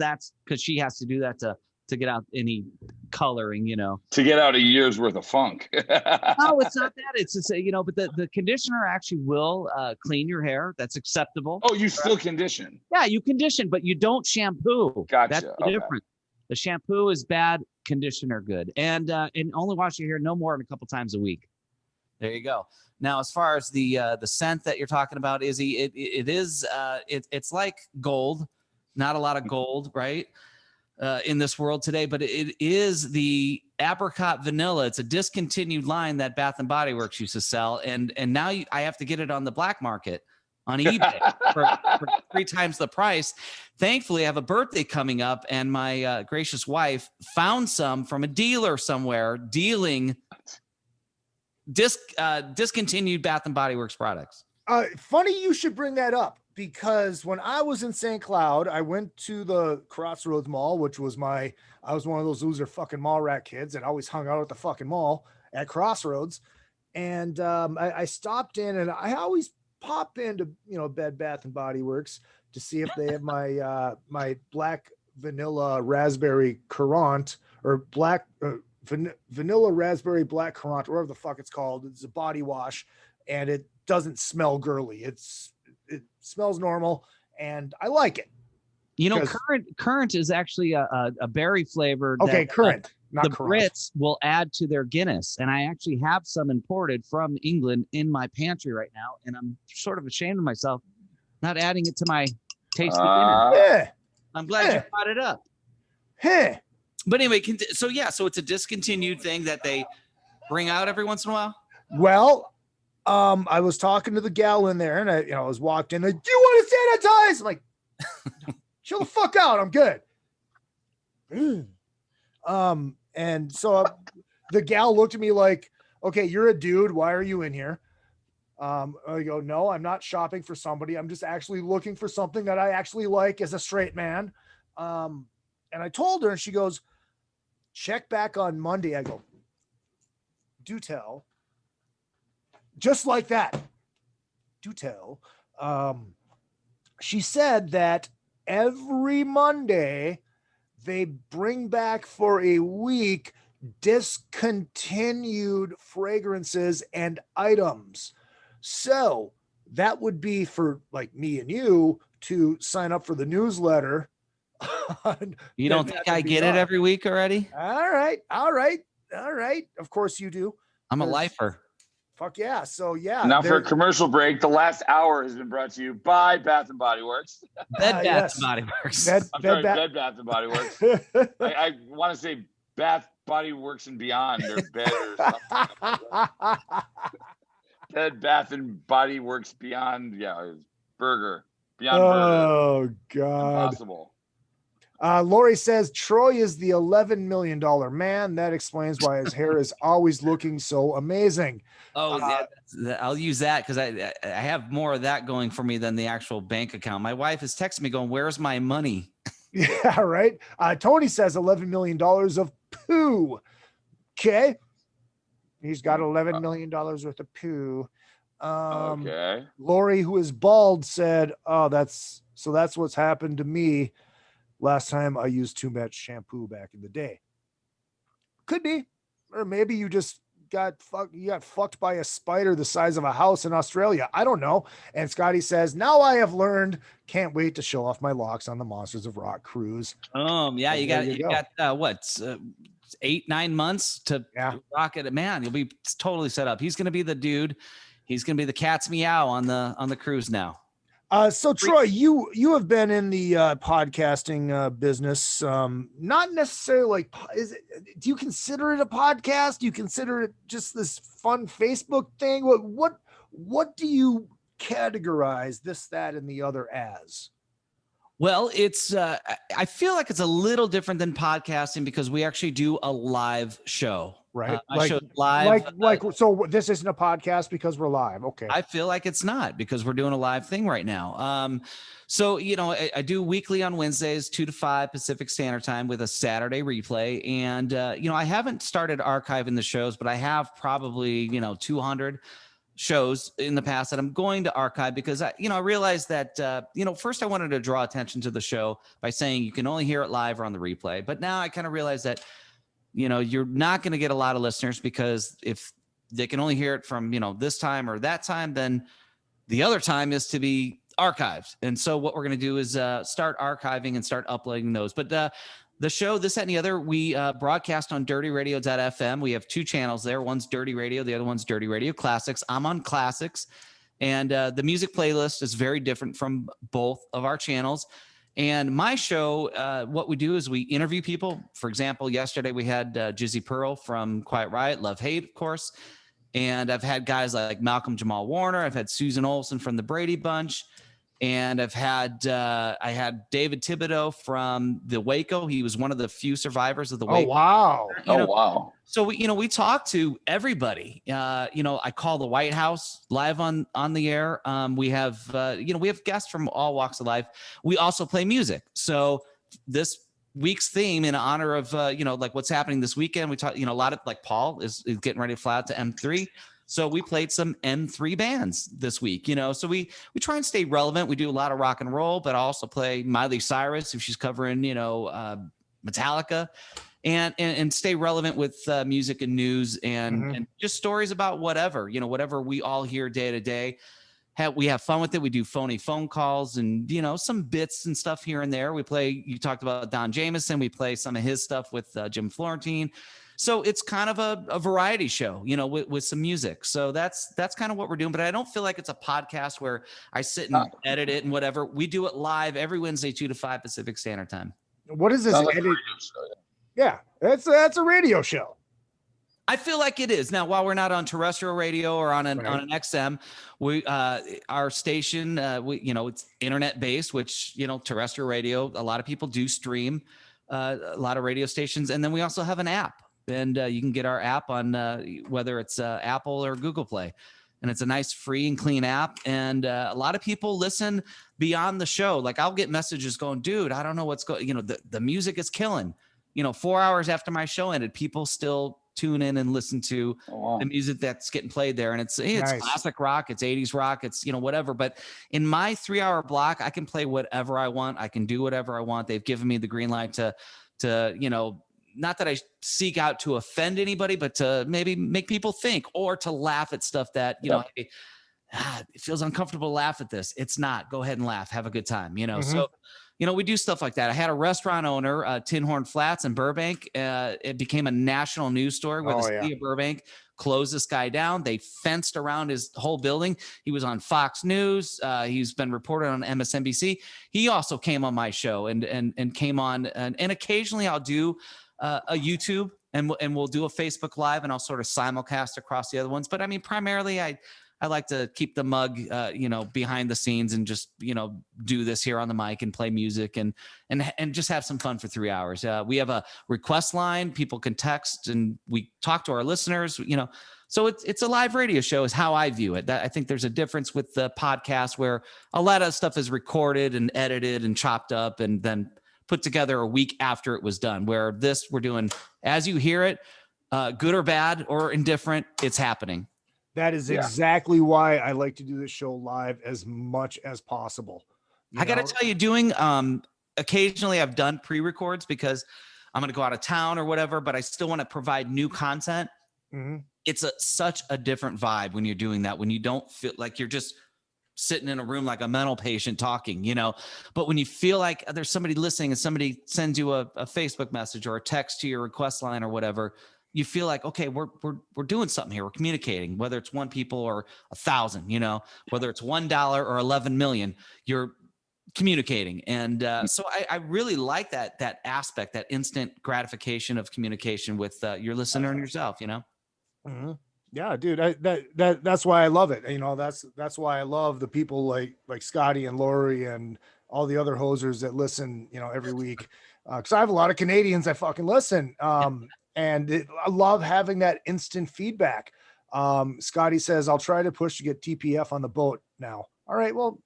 she has to do that to get out any coloring, To get out a year's worth of funk. No, it's not that. It's just, but the conditioner actually will clean your hair. That's acceptable. Oh, you still condition? Yeah, you condition, but you don't shampoo. Gotcha. That's the difference. The shampoo is bad, conditioner good, and only wash your hair no more than a couple times a week. There you go. Now, as far as the scent that you're talking about, Izzy, it's like gold. Not a lot of gold, right? In this world today, but it is the Apricot Vanilla. It's a discontinued line that Bath and Body Works used to sell, and now I have to get it on the black market. On eBay for 3 times the price. Thankfully, I have a birthday coming up, and my gracious wife found some from a dealer somewhere dealing discontinued Bath and Body Works products. Funny you should bring that up, because when I was in St. Cloud, I went to the Crossroads Mall, which was I was one of those loser fucking mall rat kids that always hung out at the fucking mall at Crossroads. And I stopped in, and I always pop into Bed Bath and Body Works to see if they have my my black vanilla raspberry currant, or black vanilla raspberry black currant, or whatever the fuck it's called. It's a body wash, and it doesn't smell girly. It's it smells normal, and I like it. You know, 'Cause- currant is actually a berry flavor. Okay, that, currant, not the currant. Brits will add to their Guinness, and I actually have some imported from England in my pantry right now, and I'm sort of ashamed of myself not adding it to my tasty dinner. Yeah. I'm glad you brought it up. Hey. But anyway, so it's a discontinued thing that they bring out every once in a while. Well, I was talking to the gal in there, and I was walked in. Like, do you want to sanitize? I'm like, chill the fuck out. I'm good. And so the gal looked at me like, okay, you're a dude. Why are you in here? I go, no, I'm not shopping for somebody. I'm just actually looking for something that I actually like as a straight man. And I told her, and she goes, check back on Monday. I go, do tell. Just like that. Do tell. She said that every Monday they bring back for a week discontinued fragrances and items. So that would be for like me and you to sign up for the newsletter. You don't think I get it every week already? All right. Of course you do. I'm a lifer. Fuck yeah. So yeah. Now for a commercial break, the last hour has been brought to you by Bath and Body Works. Bed Bath and Body Works. Bed Bath and Body Works. I want to say Bath Body Works and Beyond, or Bed or something. Bed Bath and Body Works Beyond. Yeah, burger. Beyond burger. Oh God. Impossible. Lori says Troy is the $11 million man. That explains why his hair is always looking so amazing. Oh, I'll use that because I have more of that going for me than the actual bank account. My wife is texting me going, "Where's my money?" Yeah, right. Tony says $11 million of poo. Okay. He's got $11 million worth of poo. Okay. Lori, who is bald, said, "Oh, that's what's happened to me last time I used too much shampoo back in the day." Could be, or maybe you just got fucked by a spider the size of a house in Australia. I don't know. And Scotty says, "Now I have learned. Can't wait to show off my locks on the Monsters of Rock cruise." Yeah, you got what? 8-9 months to rock it, man. You'll be totally set up. He's going to be the dude. He's going to be the cat's meow on the cruise now. So Troy, you have been in the podcasting business, not necessarily like, do you consider it a podcast? Do you consider it just this fun Facebook thing? What do you categorize this, that, and the other as? Well, it's I feel like it's a little different than podcasting because we actually do a live show. Right. I show live. So this isn't a podcast because we're live. Okay. I feel like it's not because we're doing a live thing right now. So, I do weekly on Wednesdays, 2 to 5 Pacific Standard Time with a Saturday replay. And, I haven't started archiving the shows, but I have probably, 200 shows in the past that I'm going to archive because I realized that, first I wanted to draw attention to the show by saying you can only hear it live or on the replay. But now I kind of realized that, you're not going to get a lot of listeners because if they can only hear it from, this time or that time, then the other time is to be archived. And so what we're going to do is start archiving and start uploading those. But the show, This, That, and the Other, we broadcast on dirtyradio.fm. We have 2 channels there. One's Dirty Radio. The other one's Dirty Radio Classics. I'm on Classics. And the music playlist is very different from both of our channels. And my show, what we do is we interview people. For example, yesterday we had Jizzy Pearl from Quiet Riot, Love Hate, of course. And I've had guys like Malcolm Jamal Warner. I've had Susan Olsen from the Brady Bunch. And I've had I had David Thibodeau from the Waco. He was one of the few survivors of the Waco. Oh, wow. Wow. So we talk to everybody. I call the White House live on the air. We have we have guests from all walks of life. We also play music. So this week's theme in honor of like what's happening this weekend, we talk a lot of like Paul is getting ready to fly out to M3. So we played some M3 bands this week, so we try and stay relevant. We do a lot of rock and roll, but I also play Miley Cyrus if she's covering, Metallica, and stay relevant with music and news and just stories about whatever, whatever we all hear day to day we have fun with it. We do phony phone calls and, some bits and stuff here and there. We play, you talked about Don Jameson. We play some of his stuff with Jim Florentine. So it's kind of a variety show, with some music. So that's kind of what we're doing. But I don't feel like it's a podcast where I sit and edit it and whatever. We do it live every Wednesday, 2 to 5 Pacific Standard Time. What is this? Sounds like a radio show, yeah, that's a radio show. I feel like it is. Now, while we're not on terrestrial radio or on an XM, we our station, it's internet based, which terrestrial radio. A lot of people do stream a lot of radio stations, and then we also have an app, and you can get our app on whether it's Apple or Google Play, and it's a nice free and clean app. And a lot of people listen beyond the show. Like I'll get messages going, dude, I don't know what's going. The music is killing. 4 hours after my show ended, people still tune in and listen to the music that's getting played there. And it's nice. Classic rock, it's 80s rock, it's, whatever. But in my 3-hour block, I can play whatever I want. I can do whatever I want. They've given me the green light to not that I seek out to offend anybody, but to maybe make people think or to laugh at stuff that, hey, it feels uncomfortable to laugh at this. It's not. Go ahead and laugh. Have a good time, So, we do stuff like that. I had a restaurant owner, Tin Horn Flats in Burbank. It became a national news story where the city of Burbank closed this guy down. They fenced around his whole building. He was on Fox News. He's been reported on MSNBC. He also came on my show and came on. And occasionally I'll do a YouTube and we'll do a Facebook Live and I'll sort of simulcast across the other ones. But I mean, primarily I like to keep the mug, behind the scenes and just, do this here on the mic and play music and just have some fun for 3 hours. We have a request line. People can text and we talk to our listeners, so it's a live radio show is how I view it. I think there's a difference with the podcast where a lot of stuff is recorded and edited and chopped up and then put together a week after it was done, where this we're doing as you hear it, good or bad or indifferent, it's happening. That is exactly why I like to do this show live as much as possible. I got to tell you, doing occasionally I've done pre-records because I'm going to go out of town or whatever, but I still want to provide new content. Mm-hmm. It's such a different vibe when you're doing that, when you don't feel like you're just sitting in a room like a mental patient talking, but when you feel like there's somebody listening and somebody sends you a Facebook message or a text to your request line or whatever, you feel like, okay, we're doing something here. We're communicating, whether it's 1 people or 1,000, whether it's $1 or 11 million, you're communicating. And so I really like that aspect, that instant gratification of communication with your listener and yourself, Mm-hmm. Yeah, dude, that's why I love it. That's why I love the people like Scotty and Lori and all the other hosers that listen, every week. Cause I have a lot of Canadians that fucking listen. And I love having that instant feedback. Scotty says, I'll try to push to get TPF on the boat now. All right, well,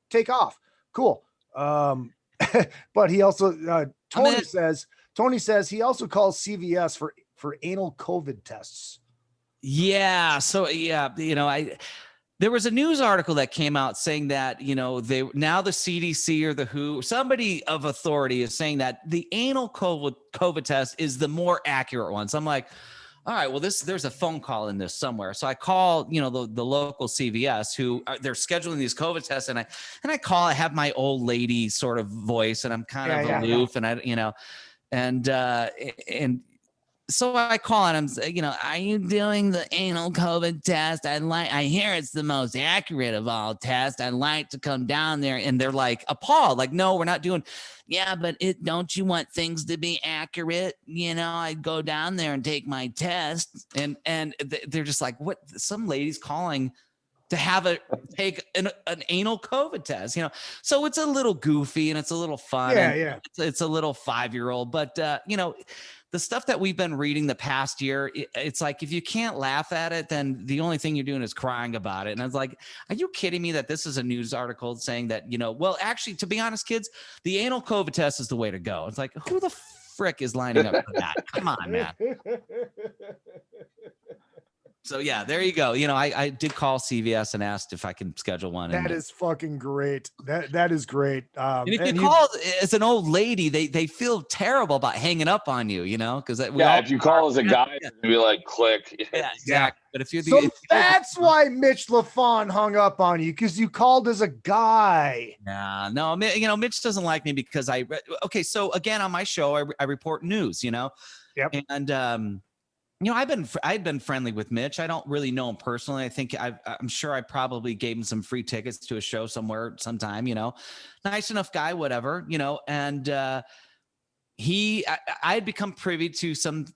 take off. Cool. But he also, Tony says he also calls CVS for anal COVID tests. Yeah. So there was a news article that came out saying that, now the CDC or the WHO, somebody of authority is saying that the anal COVID test is the more accurate one. So I'm like, all right, well, there's a phone call in this somewhere. So I call, the local CVS who they're scheduling these COVID tests. And I call, I have my old lady sort of voice and I'm kind of aloof and so I call and I'm saying, are you doing the anal COVID test? I hear it's the most accurate of all tests. I'd like to come down there. And they're like appalled, like, no, we're not doing. Yeah, but don't you want things to be accurate? I'd go down there and take my test. And they're just like, what? Some lady's calling to take an anal COVID test, so it's a little goofy and it's a little fun. Yeah. It's a little 5-year-old, but the stuff that we've been reading the past year, it's like, if you can't laugh at it, then the only thing you're doing is crying about it. And I was like, are you kidding me that this is a news article saying that, well, actually, to be honest, kids, the anal COVID test is the way to go. It's like, who the frick is lining up for that? Come on, man. So yeah, there you go. You know, I did call CVS and asked if I can schedule one. That is fucking great. That is great. And if you call as an old lady, they feel terrible about hanging up on you, you know, because if you call as a guy, you're gonna be like, click. Yeah, exactly. But if you're so that's why Mitch LaFon hung up on you, because you called as a guy. Nah, no, you know, Mitch doesn't like me because okay. So again, on my show, I report news, you know. Yep. And you know, I'd been friendly with Mitch. I don't really know him personally. I think I'm sure I probably gave him some free tickets to a show somewhere sometime, you know, nice enough guy, whatever, you know. And I had become privy to some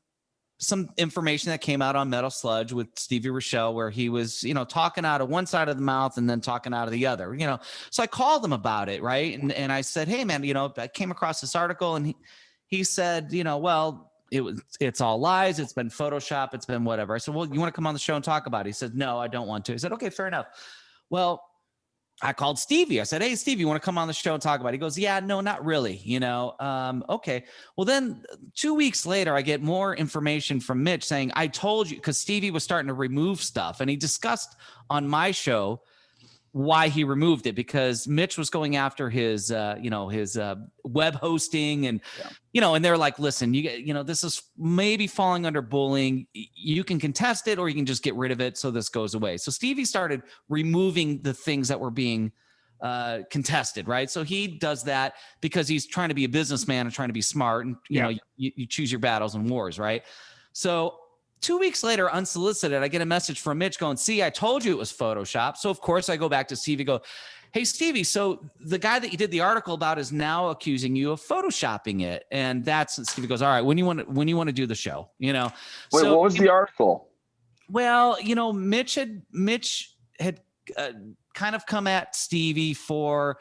information that came out on Metal Sludge with Stevie Rochelle, where he was, you know, talking out of one side of the mouth and then talking out of the other, you know. So I called him about it, right? And I said, hey man, you know, I came across this article, and he said, you know, well, it's all lies. It's been Photoshop. It's been whatever. I said, well, you want to come on the show and talk about it? He said, no, I don't want to. He said, okay, fair enough. Well, I called Stevie. I said, hey, Stevie, you want to come on the show and talk about it? He goes, yeah, no, not really. You know, okay. Well, then 2 weeks later, I get more information from Mitch saying, I told you, because Stevie was starting to remove stuff. And he discussed on my show why he removed it, because Mitch was going after his, you know, his web hosting and, you know, and they're like, listen, you know, this is maybe falling under bullying. You can contest it or you can just get rid of it so this goes away. So Stevie started removing the things that were being contested, right? So he does that because he's trying to be a businessman and trying to be smart, and you know, you choose your battles and wars, right? So 2 weeks later, unsolicited, I get a message from Mitch going, see, I told you it was Photoshop. So of course I go back to Stevie, go, hey, Stevie, so the guy that you did the article about is now accusing you of Photoshopping it. And Stevie goes, all right, when you want to do the show, you know? Wait, so, what was the article? Well, you know, Mitch had kind of come at Stevie for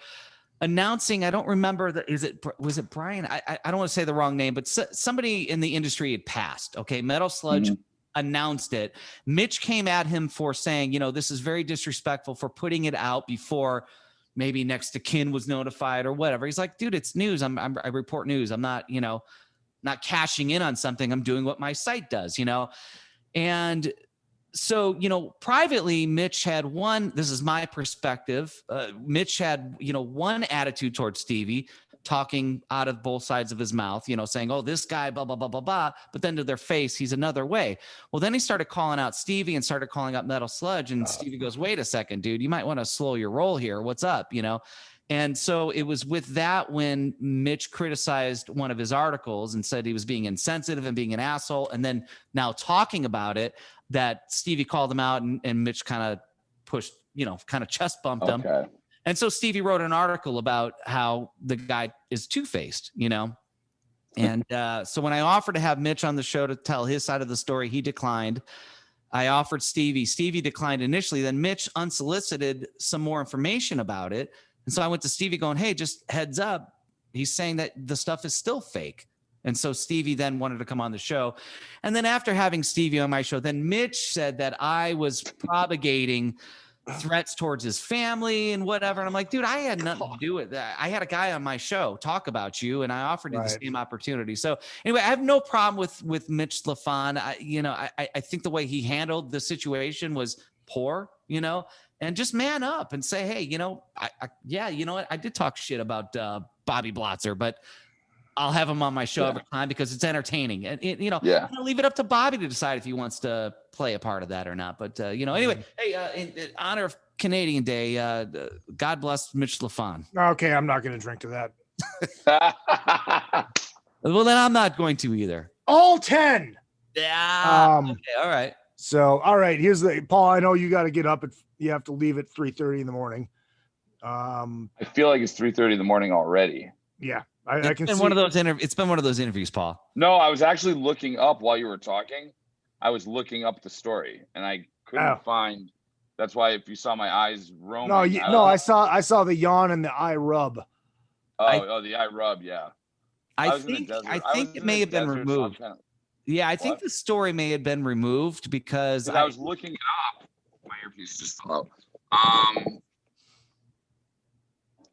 announcing, I don't remember was it Brian? I don't want to say the wrong name, but somebody in the industry had passed. Okay. Metal Sludge announced it. Mitch came at him for saying, you know, this is very disrespectful for putting it out before maybe next to kin was notified or whatever. He's like, dude, it's news. I report news. I'm not, you know, not cashing in on something. I'm doing what my site does, you know? And so, you know, privately, Mitch had this is my perspective. Mitch had, you know, one attitude towards Stevie, talking out of both sides of his mouth, you know, saying, oh, this guy, blah, blah, blah, blah, blah. But then to their face, he's another way. Well, then he started calling out Stevie and started calling out Metal Sludge. And Stevie goes, wait a second, dude, you might want to slow your roll here. What's up? You know? And so it was with that when Mitch criticized one of his articles and said he was being insensitive and being an asshole. And then now talking about it, that Stevie called him out and Mitch kind of pushed, you know, kind of chest bumped him. And so Stevie wrote an article about how the guy is two-faced, you know? And so when I offered to have Mitch on the show to tell his side of the story, he declined. I offered Stevie declined initially. Then Mitch unsolicited some more information about it. And so I went to Stevie going, hey, just heads up. He's saying that the stuff is still fake. And so Stevie then wanted to come on the show. And then after having Stevie on my show, then Mitch said that I was propagating threats towards his family and whatever. And I'm like, dude, I had nothing to do with that. I had a guy on my show talk about you, and I offered you the same opportunity. So anyway, I have no problem with Mitch LaFon. I think the way he handled the situation was poor, you know, and just man up and say, hey, you know, you know what? I did talk shit about Bobby Blotzer, but I'll have him on my show every time because it's entertaining. And, you know, I'll leave it up to Bobby to decide if he wants to play a part of that or not. But, you know, anyway, hey, in honor of Canadian Day, God bless Mitch LaFon. Okay, I'm not going to drink to that. Well, then I'm not going to either. All 10. Yeah. Okay, all right. So, all right, here's Paul, I know you got to get up you have to leave at 3:30 in the morning. I feel like it's 3:30 in the morning already. Yeah. It's been one of those interviews, Paul. No, I was actually looking up while you were talking. I was looking up the story and I couldn't find. That's why if you saw my eyes roaming. I saw the yawn and the eye rub. The eye rub, yeah. I think it may have been removed. Yeah, I think the story may have been removed because I was looking it up. My earpiece just fell out.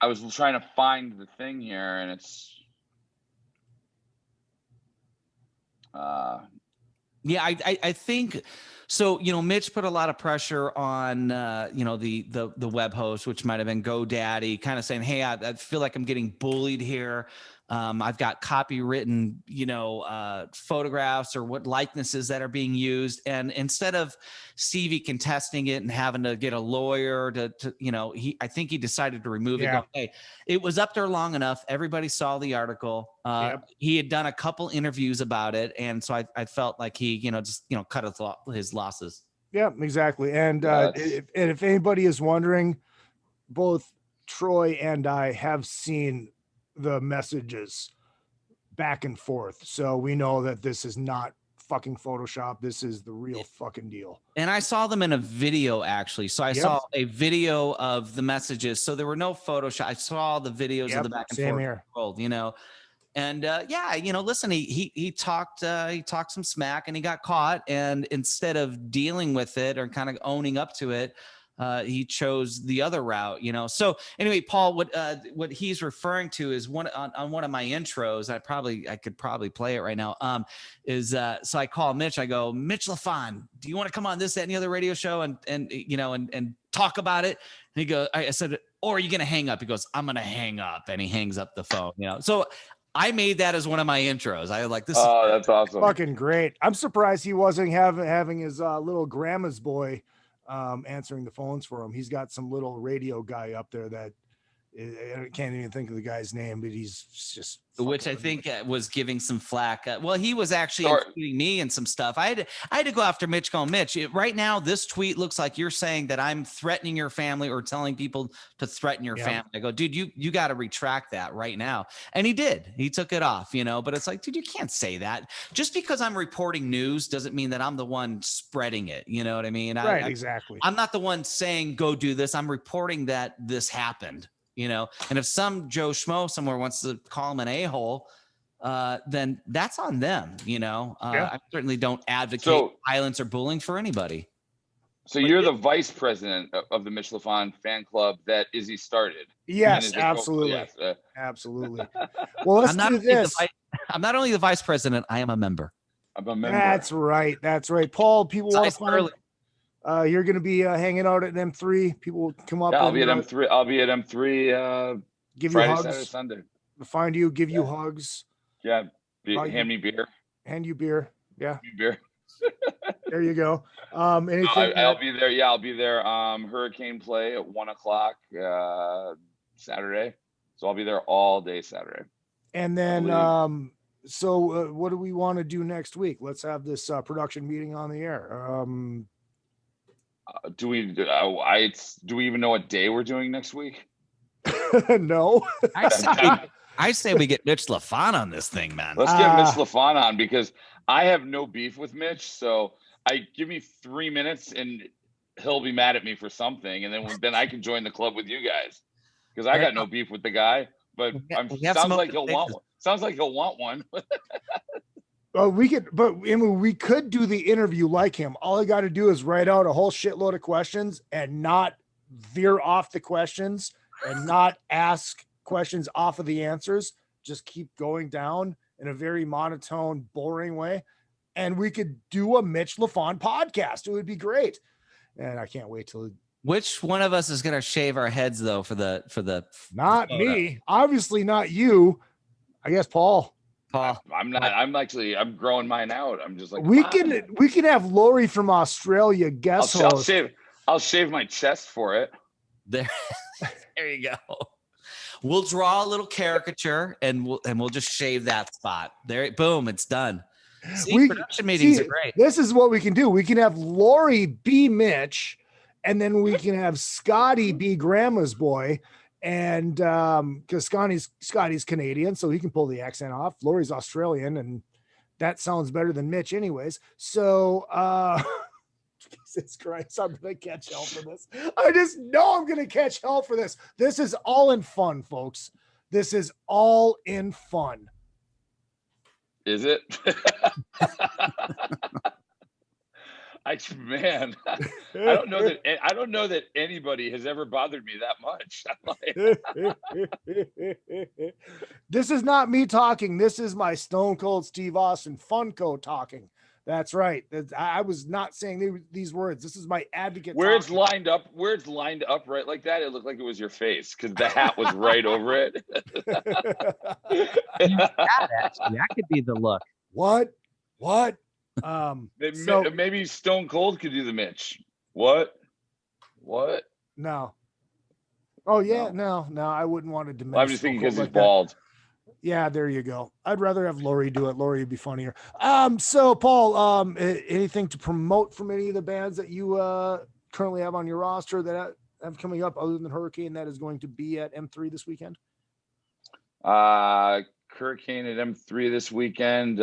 I was trying to find the thing here, and it's Yeah, I think so. Mitch put a lot of pressure on the web host, which might have been GoDaddy, kind of saying, "Hey, I feel like I'm getting bullied here. I've got copywritten, photographs or what likenesses that are being used." And instead of Stevie contesting it and having to get a lawyer I think he decided to remove it. Yeah. Going, hey, it was up there long enough. Everybody saw the article. Yep. He had done a couple interviews about it. And so I felt like he, cut his losses. Yeah, exactly. And if anybody is wondering, both Troy and I have seen the messages back and forth. So we know that this is not fucking Photoshop. This is the real fucking deal. And I saw them in a video, actually. So I saw a video of the messages. So there were no Photoshop. I saw the videos of the back and forth here. World, And listen, he talked some smack and he got caught. And instead of dealing with it or kind of owning up to it, he chose the other route, So anyway, Paul, what he's referring to is on one of my intros. I could probably play it right now. So I call Mitch. I go, Mitch LaFon, do you want to come on this, that, and the other radio show and talk about it? And he goes, I said, or are you going to hang up? He goes, I'm going to hang up, and he hangs up the phone. So I made that as one of my intros. I was like, this. Oh, that's awesome! Fucking great. I'm surprised he wasn't having his little grandma's boy answering the phones for him. He's got some little radio guy up there that I can't even think of the guy's name, but he's just which I think was giving some flack. Well, he was actually including me in some stuff. I had to go after Mitch. Going, Mitch, right now this tweet looks like you're saying that I'm threatening your family or telling people to threaten your family. I go, dude, you got to retract that right now. And he did. He took it off, but it's like, dude, you can't say that. Just because I'm reporting news doesn't mean that I'm the one spreading it. You know what I mean? Right, exactly. I'm not the one saying go do this. I'm reporting that this happened. And if some Joe Schmo somewhere wants to call him an a-hole, then that's on them. I certainly don't advocate violence or bullying for anybody. So you're the vice president of the Mitch LaFon fan club that Izzy started. Yes, absolutely. Absolutely. Well, let's do this. I'm not only the vice president, I am a member. I'm a member. That's right. Paul, people want to find you're going to be hanging out at M3. People will come up. Yeah, I'll be at M3. I'll be at M3. Give Friday, you hugs. Saturday, Sunday. Find you. Give you hugs. Yeah. Hand me beer. Hand you beer. Yeah. Hand me beer. There you go. Anything? I'll be there. Yeah, I'll be there. Hurricane play at 1:00 Saturday. So I'll be there all day Saturday. And then, what do we want to do next week? Let's have this production meeting on the air. Do we even know what day we're doing next week? No. I say we get Mitch LaFon on this thing, man. Let's get Mitch LaFon on, because I have no beef with Mitch. So give me 3 minutes and he'll be mad at me for something, and then I can join the club with you guys, because I got no beef with the guy. But sounds like he'll want one. Sounds like he'll want one. Well, we could do the interview like him. All I got to do is write out a whole shitload of questions and not veer off the questions and not ask questions off of the answers. Just keep going down in a very monotone, boring way. And we could do a Mitch LaFon podcast. It would be great. And I can't wait till. Which one of us is going to shave our heads though for the Not me. Obviously not you. I guess Paul. I'm not. I'm growing mine out. I'm just like, we can have Lori from Australia guest host. I'll shave my chest for it. There you go. We'll draw a little caricature and we'll just shave that spot. There, boom, it's done. Production meetings are great. This is what we can do. We can have Lori be Mitch, and then we can have Scotty be Grandma's boy. And because Scotty's Canadian, so he can pull the accent off. Lori's Australian, and that sounds better than Mitch anyways. So Jesus Christ, I'm gonna catch hell for this. I just know I'm gonna catch hell for this. This is all in fun, folks. This is all in fun. Is it? I don't know that anybody has ever bothered me that much. This is not me talking. This is my Stone Cold Steve Austin Funko talking. That's right. I was not saying these words. This is my advocate. Where it's talking. lined up right like that, it looked like it was your face because the hat was right over it. That could be the look. What? Maybe Stone Cold could do the Mitch. What? No. Oh yeah, no, I wouldn't want to diminish. I'm just thinking because he's like bald. That. Yeah, there you go. I'd rather have Lori do it. Lori would be funnier. So Paul, anything to promote from any of the bands that you currently have on your roster that have coming up other than Hurricane that is going to be at M3 this weekend? Hurricane at M3 this weekend.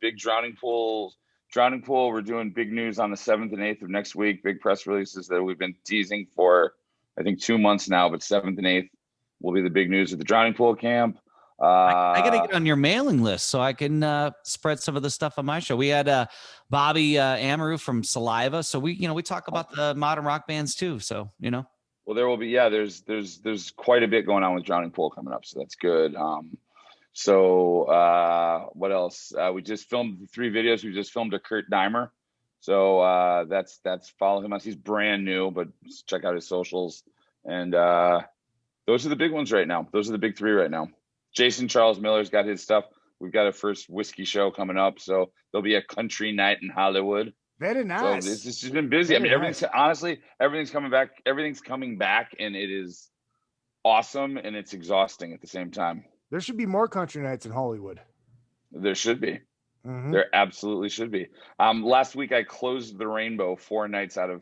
Big Drowning Pool. We're doing big news on the 7th and 8th of next week. Big press releases that we've been teasing for, I think, 2 months now, but 7th and 8th will be the big news at the Drowning Pool camp. I got to get on your mailing list so I can spread some of the stuff on my show. We had Bobby Amaru from Saliva. So we talk about the modern rock bands too. So, well, there will be, there's quite a bit going on with Drowning Pool coming up. So that's good. What else? We just filmed 3 videos. We just filmed a Kurt Dimer. So that's follow him. He's brand new, but check out his socials. And those are the big ones right now. Those are the big 3 right now. Jason Charles Miller's got his stuff. We've got a first whiskey show coming up. So there'll be a country night in Hollywood. Very nice. So it's just been busy. Very everything's coming back. Everything's coming back, and it is awesome, and it's exhausting at the same time. There should be more country nights in Hollywood. There should be. Mm-hmm. There absolutely should be. Last week I closed the Rainbow 4 nights of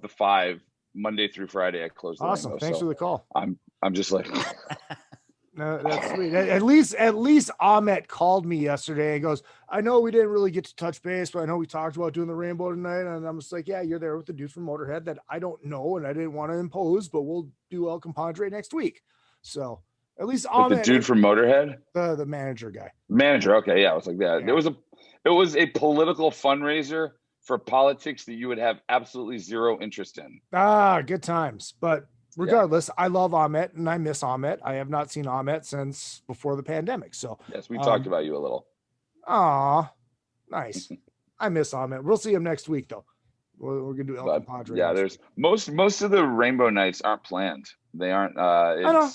the 5, Monday through Friday. I closed the Awesome. Rainbow. Thanks for the call. I'm just like No, that's sweet. At least Ahmet called me yesterday and goes, I know we didn't really get to touch base, but I know we talked about doing the Rainbow tonight. And I'm just like, yeah, you're there with the dude from Motorhead that I don't know and I didn't want to impose, but we'll do El Compadre next week. So at least Ahmet, the dude from Motorhead, the manager guy. Manager, okay, yeah, I was like that. Yeah. It was a political fundraiser for politics that you would have absolutely zero interest in. Good times. But regardless, I love Ahmet and I miss Ahmet. I have not seen Ahmet since before the pandemic. So yes, we talked about you a little. Aw, nice. I miss Ahmet. We'll see him next week though. We're gonna do El Compadre. Yeah, there's most of the Rainbow nights aren't planned. They aren't. I know.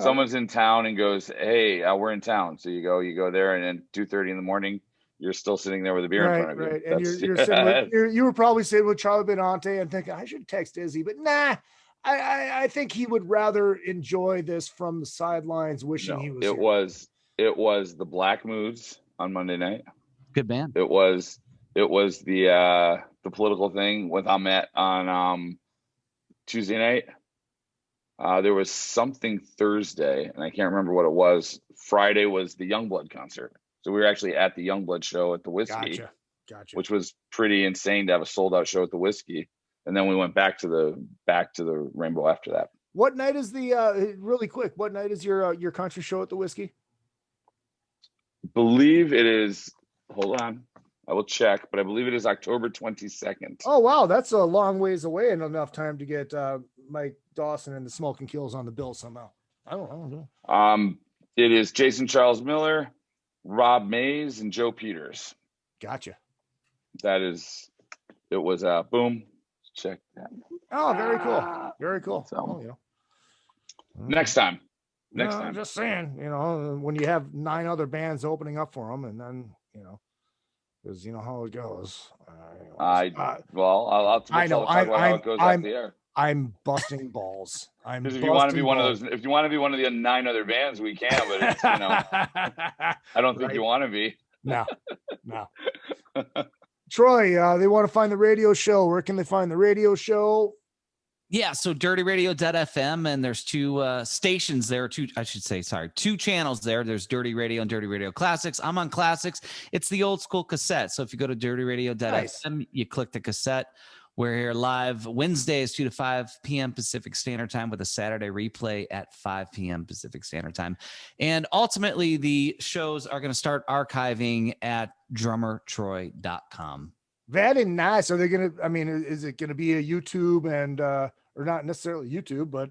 Someone's in town and goes, "Hey, we're in town." So you go there, and then 2:30 in the morning, you're still sitting there with a beer in front of you. Right, and you're sitting with, you were probably sitting with Charlie Benante and thinking, I should text Izzy, but nah. I think he would rather enjoy this from the sidelines, wishing he was here. It was the Black Moods on Monday night. Good band. It was the political thing with Ahmet on Tuesday night. There was something Thursday, and I can't remember what it was. Friday was the Youngblood concert. So we were actually at the Youngblood show at the Whiskey, Gotcha. which was pretty insane to have a sold out show at the Whiskey. And then we went back to the Rainbow after that. What night is the really quick? What night is your country show at the Whiskey? Believe it is. Hold on, I will check, but I believe it is October 22nd. Oh wow, that's a long ways away and enough time to get Mike Dawson and the Smoking Kills on the bill somehow. I don't know. It is Jason Charles Miller, Rob Mays, and Joe Peters. Gotcha. It was boom. Check that. Oh, very cool. Very cool. So, next time. I'm just saying, when you have 9 other bands opening up for them, and then, because you know how it goes. I'll talk about how it goes off the air. I'm busting balls. Because if you want to be one of the 9 other bands, we can, but it's, I don't think you want to be. No. Troy, they want to find the radio show. Where can they find the radio show? Yeah, so dirtyradio.fm, and there's 2 stations there, 2 channels there. There's Dirty Radio and Dirty Radio Classics. I'm on Classics. It's the old school cassette. So if you go to dirtyradio.fm, you click the cassette. We're here live Wednesdays, 2 to 5 p.m. Pacific Standard Time, with a Saturday replay at 5 p.m. Pacific Standard Time. And ultimately, the shows are going to start archiving at drummertroy.com. Very nice. Are they going to, is it going to be a YouTube and, or not necessarily YouTube, but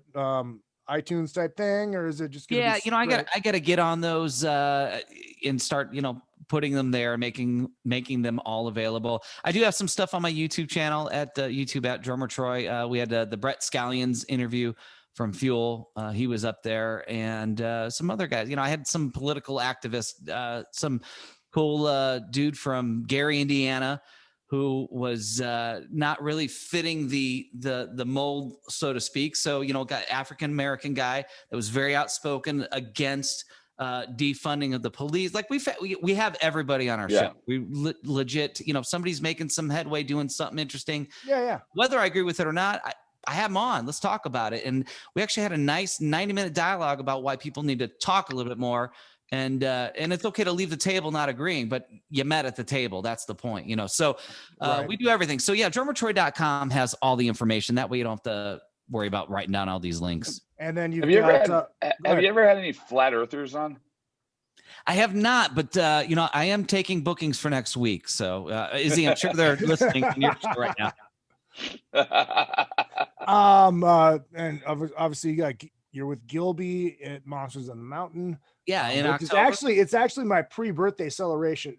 iTunes type thing, or is it just going to be I got to get on those and start, putting them there, making them all available. I do have some stuff on my YouTube channel at YouTube at Drummer Troy. We had the Brett Scallions interview from Fuel. He was up there, and some other guys. I had some political activists, some cool dude from Gary, Indiana, who was not really fitting the mold, so to speak. So, got African-American guy that was very outspoken against defunding of the police. Like we have everybody on our show. We legit, if somebody's making some headway, doing something interesting. Yeah. Whether I agree with it or not, I have them on. Let's talk about it. And we actually had a nice 90-minute dialogue about why people need to talk a little bit more. And it's okay to leave the table not agreeing, but you met at the table. That's the point, So Right. we do everything. So yeah, drummertroy.com has all the information. That way you don't have to worry about writing down all these links. And then Have you ever had any flat earthers on? I have not, but I am taking bookings for next week. So Izzy, I'm sure they're listening to your show right now. And obviously you're with Gilby at Monsters on the Mountain. Yeah, in which October. it's actually my pre-birthday celebration.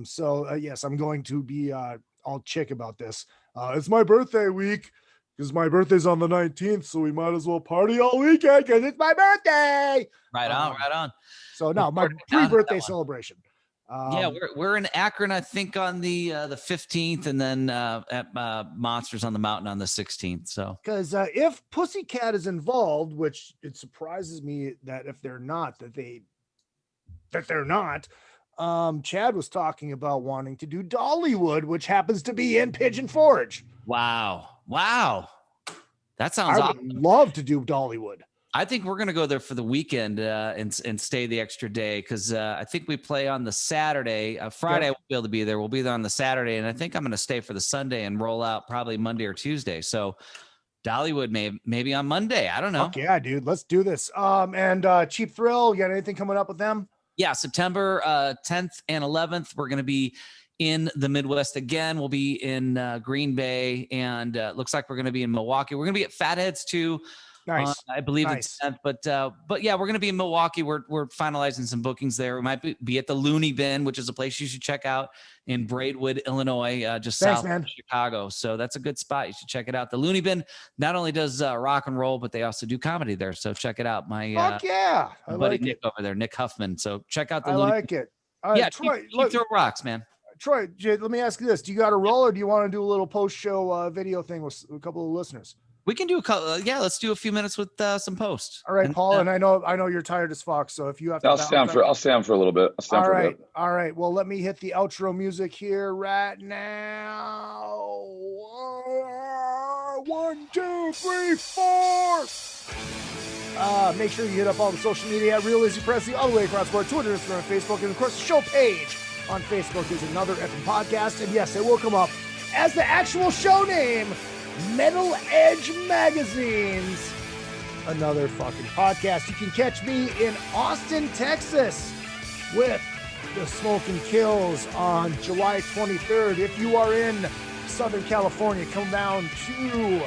So yes, I'm going to be all chick about this. It's my birthday week because my birthday's on the 19th, so we might as well party all weekend because it's my birthday. Right on. So no, my pre-birthday celebration. Yeah, we're in Akron, I think, on the 15th, and then at Monsters on the Mountain on the 16th. So, because if Pussycat is involved, which it surprises me that if they're not, that they're not. Chad was talking about wanting to do Dollywood, which happens to be in Pigeon Forge. Wow, that sounds I would awesome. love to do Dollywood. I think we're going to go there for the weekend and stay the extra day because I think we play on the Saturday. Friday, I won't be able to be there. We'll be there on the Saturday, and I think I'm going to stay for the Sunday and roll out probably Monday or Tuesday. So Dollywood maybe on Monday. I don't know. Okay, yeah, dude, let's do this. And Cheap Thrill, you got anything coming up with them? Yeah, September 10th and 11th, we're going to be in the Midwest again. We'll be in Green Bay, and looks like we're going to be in Milwaukee. We're going to be at Fatheads too. Nice. I believe Nice. it's 10th, but yeah, we're going to be in Milwaukee. We're finalizing some bookings there. We might be at the Looney Bin, which is a place you should check out in Braidwood, Illinois, just south of Chicago. So that's a good spot. You should check it out. The Looney Bin not only does rock and roll, but they also do comedy there. So check it out. My yeah, my buddy Nick over there, Nick Huffman. So check out the I Looney like Bin. it. Yeah, Troy, keep throwing rocks, man. Troy, let me ask you this: do you got a roll, or do you want to do a little post-show video thing with a couple of listeners? We can do a couple. Yeah, let's do a few minutes with some posts. All right, Paul, and I know you're tired as fuck. So if you have to, I'll stay on for a little bit. All right. Well, let me hit the outro music here right now. 1, 2, 3, 4. Make sure you hit up all the social media at Real Izzy Presley all the way across board, Twitter, Instagram, Facebook, and of course the show page on Facebook is Another Effing Podcast. And yes, it will come up as the actual show name. Metal Edge Magazines, Another Fucking Podcast. You can catch me in Austin, Texas with the Smoking Kills on July 23rd. If you are in Southern California, come down to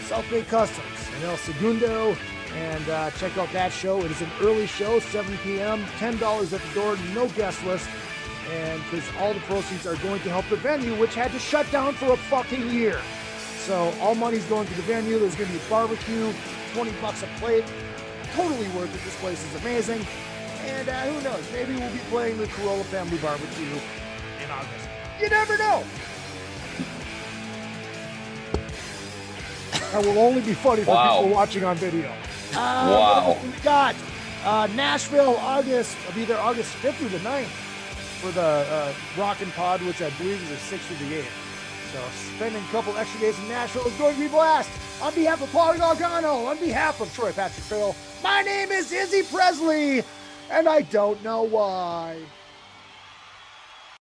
South Bay Customs in El Segundo and check out that show. It is an early show, 7 p.m., $10 at the door, no guest list. And because all the proceeds are going to help the venue, which had to shut down for a fucking year. So all money's going to the venue. There's going to be barbecue, $20 a plate. Totally worth it. This place is amazing. And who knows? Maybe we'll be playing the Corolla Family Barbecue in August. You never know. That will only be funny for people watching on video. Wow. We got Nashville, August. I'll be there August 5th through the 9th for the Rockin' Pod, which I believe is the 6th through the 8th. So spending a couple extra days in Nashville is going to be a blast. On behalf of Paul Gargano, on behalf of Troy Patrick Farrell, my name is Izzy Presley, and I don't know why.